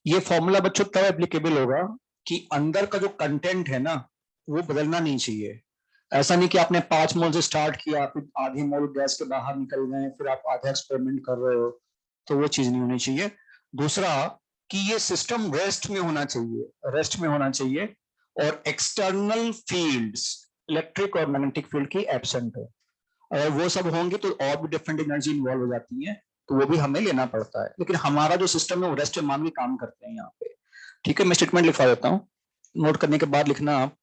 ये फॉर्मूला बच्चों तब एप्लीकेबल होगा कि अंदर का जो कंटेंट है ना वो बदलना नहीं चाहिए। ऐसा नहीं कि आपने 5 मोल से स्टार्ट किया फिर आधी मोल गैस के बाहर निकल गए फिर आप आधा एक्सपेरिमेंट कर रहे हो, तो वो चीज नहीं होनी चाहिए। दूसरा कि ये सिस्टम रेस्ट में होना चाहिए, रेस्ट में होना चाहिए, और एक्सटर्नल फील्ड्स इलेक्ट्रिक और मैग्नेटिक फील्ड की एब्सेंट है। अगर वो सब होंगे तो और भी डिफरेंट एनर्जी इन्वॉल्व हो जाती है, तो वो भी हमें लेना पड़ता है। लेकिन हमारा जो सिस्टम है वो रेस्ट में मान के काम करते हैं यहाँ पे। ठीक है, मैं स्टेटमेंट लिखवा देता हूँ, नोट करने के बाद लिखना आप।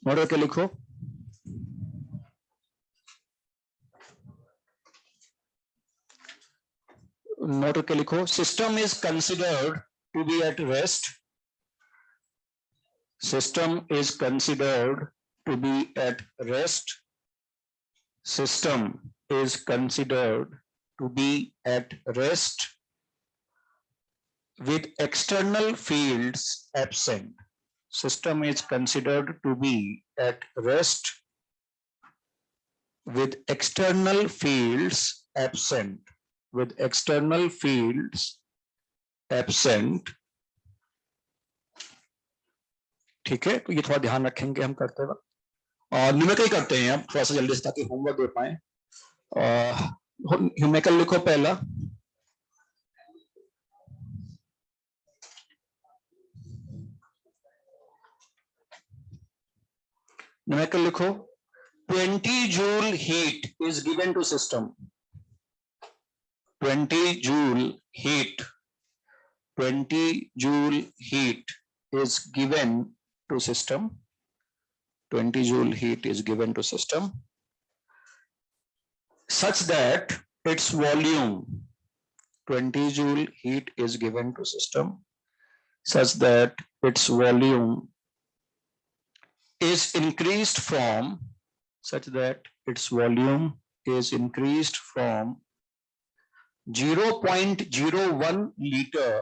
नोट करके लिखो। नोट करके लिखो, system is considered to be at rest. System is considered to be at rest. System is considered to be at rest with external fields absent. System is considered to be at rest with external fields absent. With external fields absent. ठीक है, तो ये थोड़ा ध्यान रखेंगे हम करते वक्त। और न्यूमेरिकल करते हैं अब थोड़ा सा जल्दी से ताकि होमवर्क दे पाए। न्यूमेरिकल लिखो पहला। न्यूमेरिकल लिखो, 20 joule heat is given to system. 20 joule heat. 20 joule heat is given to system. 20 joule heat is given to system such that its volume. 20 joule heat is given to system such that its volume is increased from such that its volume is increased from 0.01 liter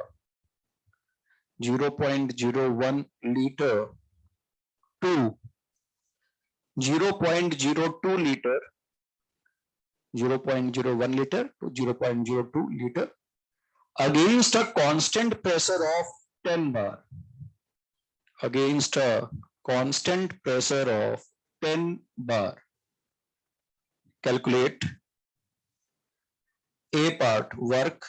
0.01 liter to 0.02 liter 0.01 liter to 0.02 liter against a constant pressure of 10 bar. Against a constant pressure of 10 bar. Calculate A part work,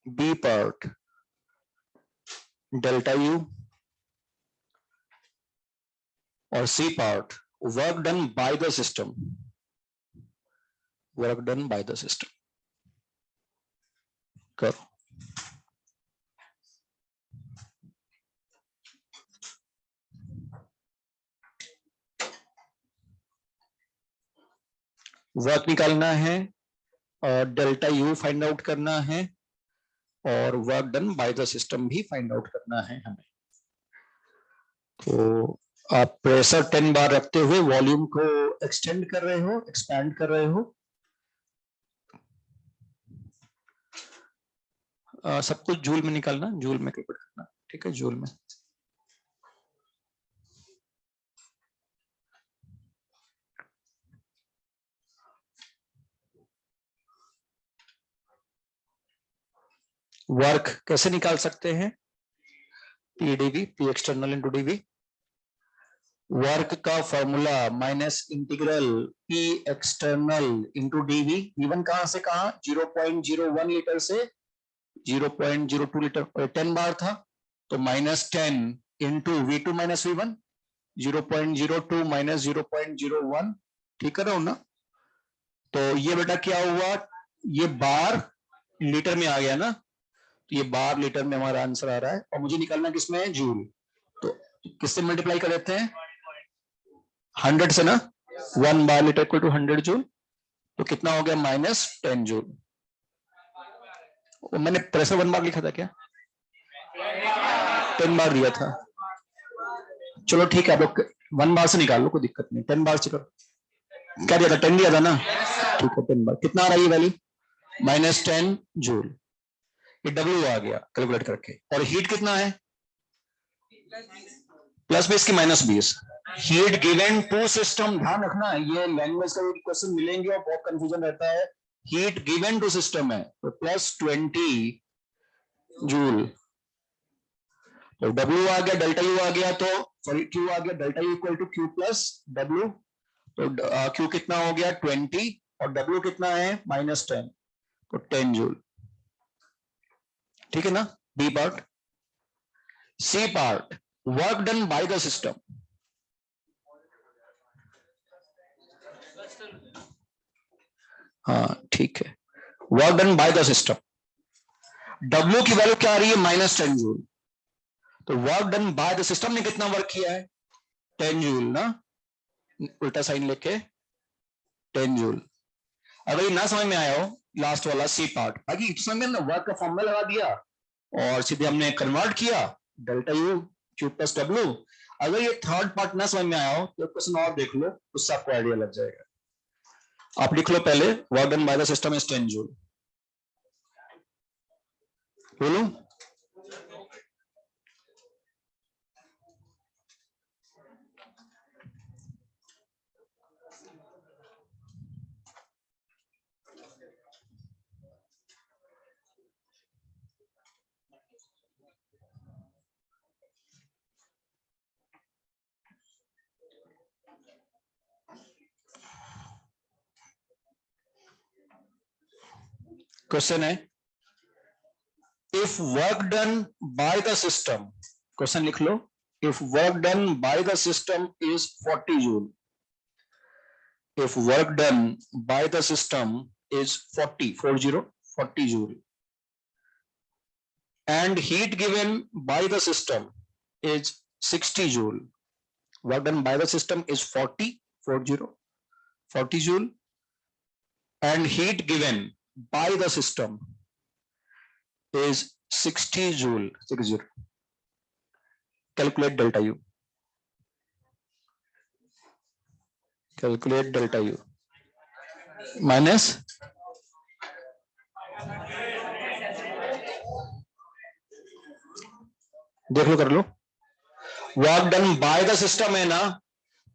B part delta U, or C part work done by the system. Work done by the system. करो। Work निकालना है और delta U find out करना है और work done by the system भी find out करना है हमें। तो आप प्रेशर 10 बार रखते हुए वॉल्यूम को एक्सटेंड कर रहे हो, एक्सपैंड कर रहे हो। सब कुछ जूल में निकालना, जूल में कैलकुलेट करना। ठीक है, जूल में। वर्क कैसे निकाल सकते हैं? PDV, P external into DV. Work का formula minus integral P external into DV. वी1 कहां से कहां? 0.01 लीटर से 0.02 लीटर, 10 बार था तो -10 into V2 minus V1, 0.02 minus 0.01। ठीक कर रहा हूं ना? तो ये बेटा क्या हुआ, ये बार लीटर में आ गया ना, तो ये बार लीटर में हमारा आंसर आ रहा है और मुझे निकालना किसमें है? जूल। तो किससे मल्टीप्लाई कर देते हैं? 100 से ना। 1 bar litre equal to 100 joule, तो कितना हो गया? -10 जूल। मैंने प्रेशर 1 बार लिखा था क्या? 10 बार दिया था। चलो ठीक है, आप लोग 1 बार से निकाल लो, कोई दिक्कत नहीं। 10 बार से करो। क्या दिया था? 10 दिया था ना। ठीक है, 10 बार कितना आ रहा है ये वैल्यू? -10 जूल। ये डब्ल्यू आ गया कैलकुलेट करके। और हीट कितना है? +20 की -20। Heat given to system. ध्यान रखना, ये लैंग्वेज का क्वेश्चन मिलेंगे और बहुत कंफ्यूजन रहता है। हीट गिवन टू सिस्टम है तो +20 जूल। तो W आ गया, डेल्टा U आ गया, तो सॉरी Q आ गया, delta U equal to Q plus W। तो Q कितना हो गया 20 और W कितना है -10, तो 10 जूल। ठीक है ना, B part. C part, work done by the system. हाँ ठीक है, work done by the system. W की वैल्यू क्या आ रही है -10 जूल। तो work done by the system ने कितना वर्क किया है 10 जूल ना, उल्टा साइन लेके 10 जूल। अगर ये ना समझ में आया हो लास्ट वाला सी पार्ट, बाकी समझ में ना, वर्क का फॉर्मूला लगा दिया और सीधे हमने कन्वर्ट किया delta U Q plus W. अगर ये थर्ड पार्ट ना समझ में आया हो तो क्वेश्चन और देख लो, उससे आपको आइडिया लग जाएगा। आप लिख लो पहले, work done by the system is 10 joule. बोलो क्वेश्चन है, if work done by the system, question लिख लो, if work done by the system is 40 joule, if work done by the system is 40 joule and heat given by the system is 60 joule, work done by the system is 40 joule and heat given by the system is 60 joule, 60. Calculate delta U. Calculate delta U. Minus देख लो, कर लो। Work done by the system है ना,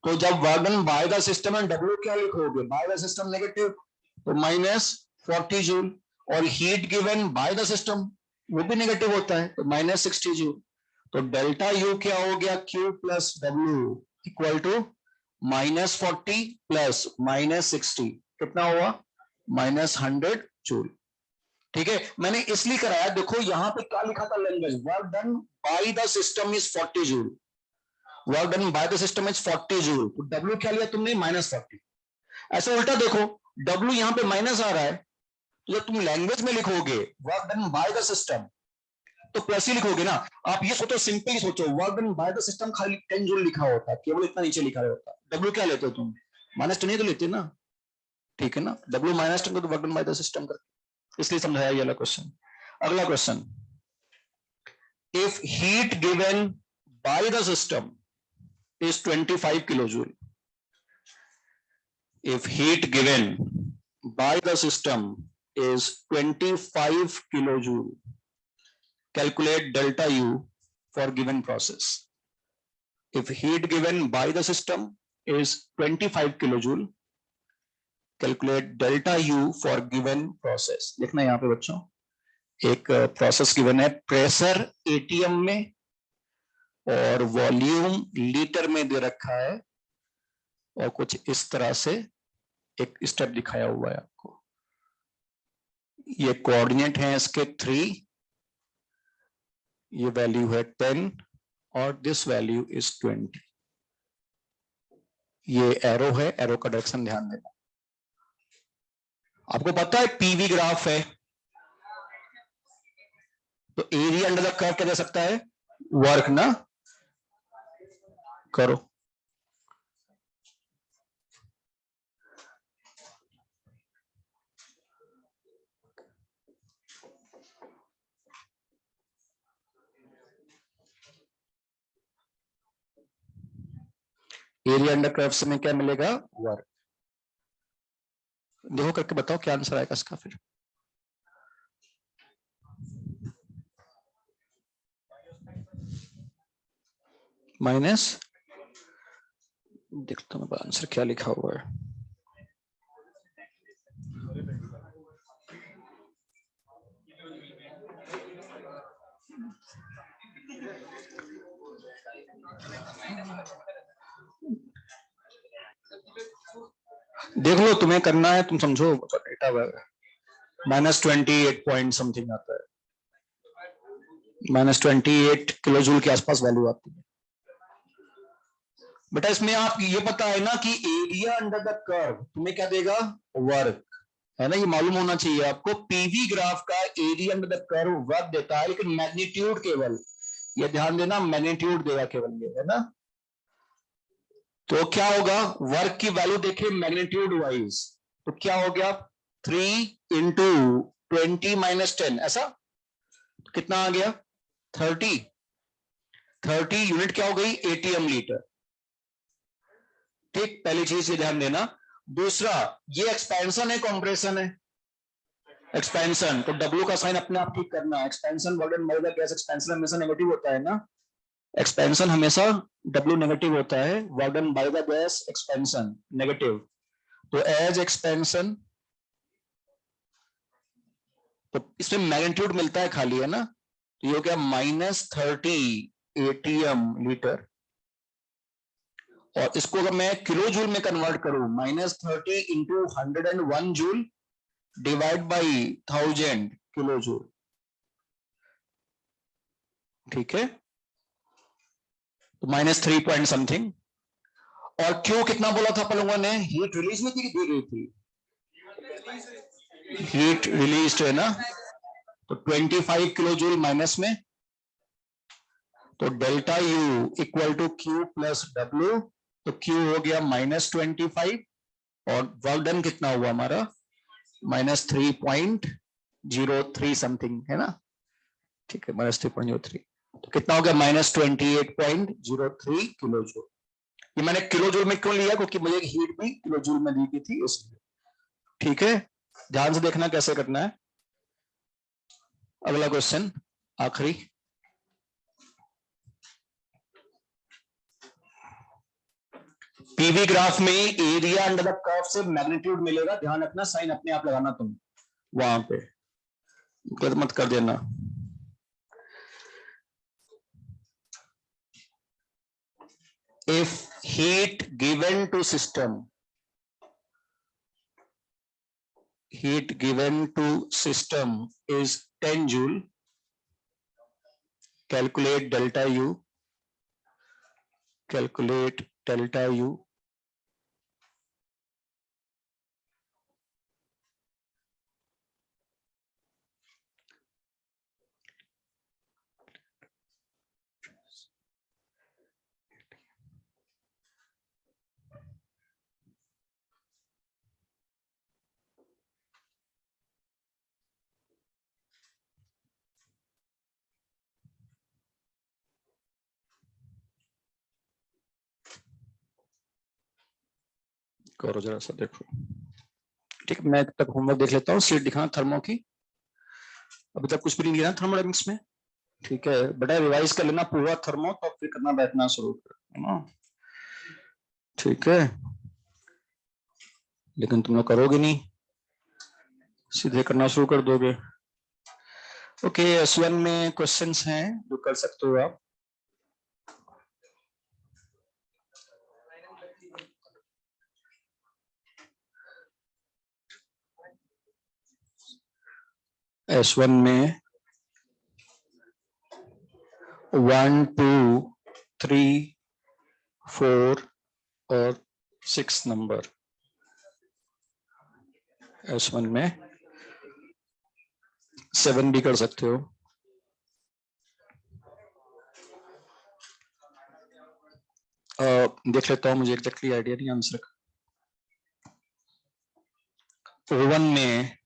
तो जब work done by the system है W क्या लिखोगे, बाय द सिस्टम नेगेटिव, तो -40 जूल, और heat given by the system वो भी नेगेटिव होता है तो -60 जूल। तो डेल्टा यू क्या हो गया, Q plus W equal to -40 plus -60 कितना हुआ -100 जूल। ठीक है, मैंने इसलिए कराया, देखो यहां पे क्या लिखा था language, work done by the system is 40 joule, work done by the system is 40 joule, तो W क्या लिया तुमने -40। ऐसे उल्टा देखो, W यहां पे माइनस आ रहा है, तो जब तुम लैंग्वेज में लिखोगे work done by the system तो प्लस ही लिखोगे ना। आप ये सोचो, सिंपली सोचो, work done by the system खाली 10 जूल लिखा होता, केवल इतना नीचे लिखा होता, W क्या लेते हो तुम, -10 ही तो लेते ना। ठीक है ना, W -10 तो work done by the system का, इसलिए समझाया ये वाला क्वेश्चन। अगला question, if heat given by the system is 25 kilojoule. If heat given by the system is 25 kilojoule, calculate delta U for given process. If heat given by the system is 25 kilojoule, calculate delta U for given process. देखना यहाँ पे बच्चों, एक process given है, pressure ATM में और volume litre में दे रखा है, और कुछ इस तरह से एक स्टेप दिखाया हुआ है आपको। ये कोऑर्डिनेट है इसके 3, ये वैल्यू है 10 और दिस वैल्यू इज 20। ये एरो है, एरो का डायरेक्शन ध्यान देना। आपको पता है पीवी ग्राफ है, तो एरिया अंडर द कर्व क्या दे सकता है, वर्क ना, करो। एरिया अंडर कर्व से में क्या मिलेगा, वर्क। देखो करके बताओ क्या आंसर आएगा इसका फिर। माइनस, देखता हूँ आंसर क्या लिखा हुआ है। देख लो, तुम्हें करना है, तुम समझो। डेटा -28 पॉइंट समथिंग आता है, -28 किलो जूल के आसपास वैल्यू आती है। बेटा इसमें आप ये पता है ना कि एरिया अंडर द कर्व तुम्हें क्या देगा, वर्क, है ना, ये मालूम होना चाहिए आपको। पीवी ग्राफ का area under the curve work देता है, लेकिन मैग्नीट्यूड केवल, ये ध्यान देना, मैग्नीट्यूड देगा केवल, ये है ना। तो क्या होगा, वर्क की वैल्यू देखे मैग्नीट्यूड वाइज, तो क्या हो गया, 3 इंटू 20 - 10, ऐसा कितना आ गया, 30। 30 यूनिट क्या हो गई, एटीएम लीटर। ठीक, पहली चीज ये ध्यान देना। दूसरा, ये एक्सपेंशन है कॉम्प्रेशन है, एक्सपेंशन, तो डब्ल्यू का साइन अपने आप ठीक करना। Expansion work done by the gas, expansion हमेशा नेगेटिव होता है ना, एक्सपेंशन हमेशा डब्ल्यू नेगेटिव होता है, work done by the gas expansion negative, तो एज एक्सपेंशन, तो इसमें मैग्नीट्यूड मिलता है खाली, है ना, तो ये हो गया -30 एटीएम लीटर। और इसको अगर मैं किलो जूल में कन्वर्ट करूं, -30 into 101 joule divide by 1000 kilo joule, ठीक है, तो -3 पॉइंट समथिंग। और क्यों कितना बोला था अपन लोगों ने, हीट रिलीज में दी गई थी, हीट रिलीज है ना, तो 25 किलो जूल माइनस में, तो delta U equal to Q plus W, तो क्यू हो गया -25, और वर्क डन कितना हुआ हमारा, -3.03 समथिंग, है ना, ठीक है, -3.03, तो कितना हो गया, -28.03 किलो जूल। ये मैंने किलो जूल में क्यों लिया, क्योंकि मुझे हीट भी किलो जूल में दी गई थी इसलिए, ठीक है, ध्यान से देखना कैसे करना है। अगला क्वेश्चन, आखिरी, पीवी ग्राफ में एरिया अंडर द कर्व से मैग्नीट्यूड मिलेगा, ध्यान रखना, साइन अपने आप लगाना तुम वहां पे, गलत मत कर देना। If heat given to system is 10 joule, calculate delta U, करो जरा सा देखो, ठीक, मैं तक होमवर्क देख लेता हूँ, सीट दिखाना थर्मो की, अभी तक कुछ भी नहीं दिया थर्मोडायनेमिक्स में, ठीक है बेटा, रिवाइज कर लेना पूरा थर्मो, तो फिर करना बैठना शुरू कर ना, ठीक है, लेकिन तुम लोग करोगे नहीं, सीधे करना शुरू कर दोगे। ओके, S1 में क्वेश्चंस हैं जो कर सकते हो आप। S1 में 1, 2, 3, 4 और 6 नंबर, S1 में 7 भी कर सकते हो। देख लेता हूँ, मुझे एग्जैक्टली आइडिया नहीं आंसर का। O1 में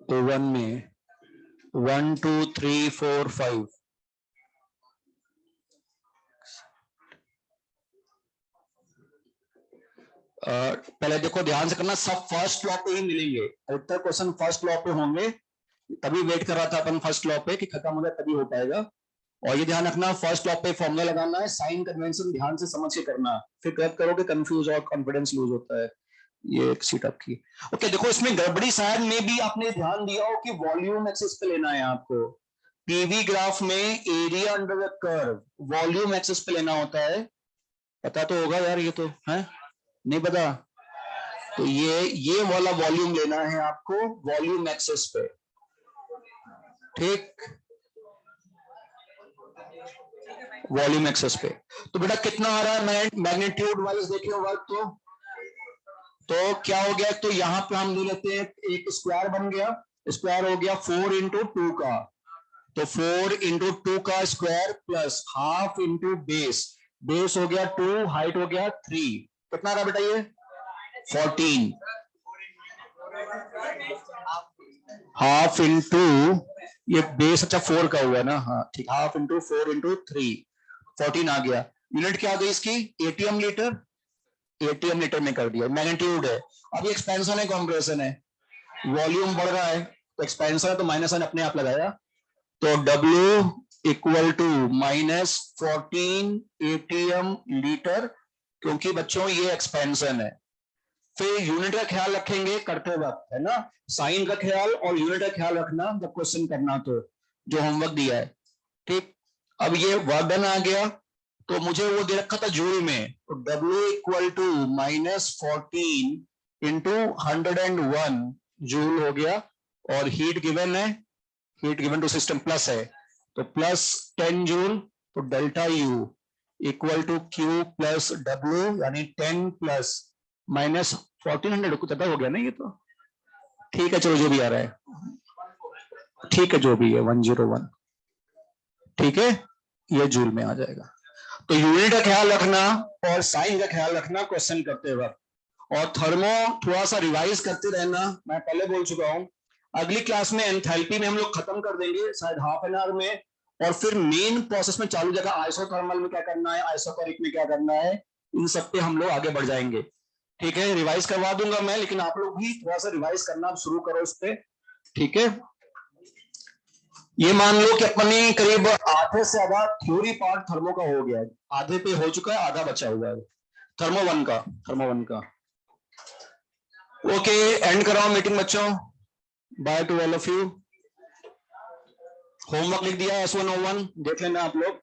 1, 2, 3, 4, 5, पहले देखो ध्यान से करना, सब फर्स्ट लॉ पे ही मिलेंगे, अधिकतर क्वेश्चन फर्स्ट लॉ पे होंगे, तभी वेट कर रहा था अपन फर्स्ट लॉ पे कि खत्म हो जाए तभी हो पाएगा। और ये ध्यान रखना, फर्स्ट लॉ पे फॉर्मूला लगाना है, साइन कन्वेंशन ध्यान से समझ के करना, फिर गलत करोगे कंफ्यूज और कॉन्फिडेंस लूज होता है। ये एक सीट आपकी, ओके, देखो इसमें गड़बड़ी शायद में भी आपने ध्यान दिया हो कि वॉल्यूम एक्सिस पे लेना है आपको, पीवी ग्राफ में area under the curve volume axis पे लेना होता है, पता तो होगा यार, ये तो है नहीं पता, तो ये वाला वॉल्यूम लेना है आपको वॉल्यूम एक्सिस पे, ठीक, वॉल्यूम एक्सिस पे। तो बेटा कितना आ रहा है मैग्नीट्यूड वाइज देखें वर्क, तो क्या हो गया, तो यहां पे हम ले लेते हैं एक स्क्वायर बन गया, स्क्वायर हो गया 4 × 2 का, तो 4 × 2 का square plus half into base, base हो गया 2, हाइट हो गया 3, कितना रहा बेटा ये 14, हाफ इंटू ये बेस, अच्छा 4 का हुआ ना, हाँ ठीक, हाफ इंटू 4 × 3, 14 आ गया। यूनिट क्या आ गई इसकी, एटीएम लीटर, एटीएम लीटर में कर दिया, मैग्नीट्यूड है। अब ये एक्सपेंशन है कॉम्प्रेशन है, वॉल्यूम बढ़ रहा है तो एक्सपेंशन है तो माइनस वन अपने आप लगाया, तो W equal to -14 ATM litre, क्योंकि बच्चों ये एक्सपेंशन है। फिर यूनिट का ख्याल रखेंगे करते वक्त, है ना, साइन का ख्याल और यूनिट का ख्याल रखना जब क्वेश्चन करना, तो जो होमवर्क दिया है, ठीक। अब ये वर्क डन आ गया, तो मुझे वो दे रखा था जूल में, तो W इक्वल टू -14 × 101 जूल हो गया, और हीट गिवन है, heat given to system plus है, तो प्लस 10 जूल, तो delta U equal to Q plus W, यानी 10 प्लस -1400, कुछ ज्यादा हो गया ना ये तो, ठीक है चलो जो भी आ रहा है, ठीक है जो भी है 101, ठीक है, ये जूल में आ जाएगा। तो यूनिट का ख्याल रखना और साइन का ख्याल रखना क्वेश्चन करते वक्त, और थर्मो थोड़ा सा रिवाइज करते रहना, मैं पहले बोल चुका हूं। अगली क्लास में एंथैल्पी में हम लोग खत्म कर देंगे शायद हाफ एन आवर में, और फिर मेन प्रोसेस में चालू जगह आइसोथर्मल में क्या करना है, आइसोबैरिक में क्या करना है, इन सब पे हम लोग आगे बढ़ जाएंगे, ठीक है। रिवाइज करवा दूंगा मैं, लेकिन आप लोग भी थोड़ा सा रिवाइज करना शुरू करो इस पे, ठीक है। ये मान लो कि अपनी करीब आधे से ज्यादा थ्योरी पार्ट थर्मो का हो गया है, आधे पे हो चुका है, आधा बचा हुआ है थर्मो वन का। ओके, एंड कराओ मीटिंग बच्चों, by two all of you. Homework लिख दिया S101, देख लेना आप लोग।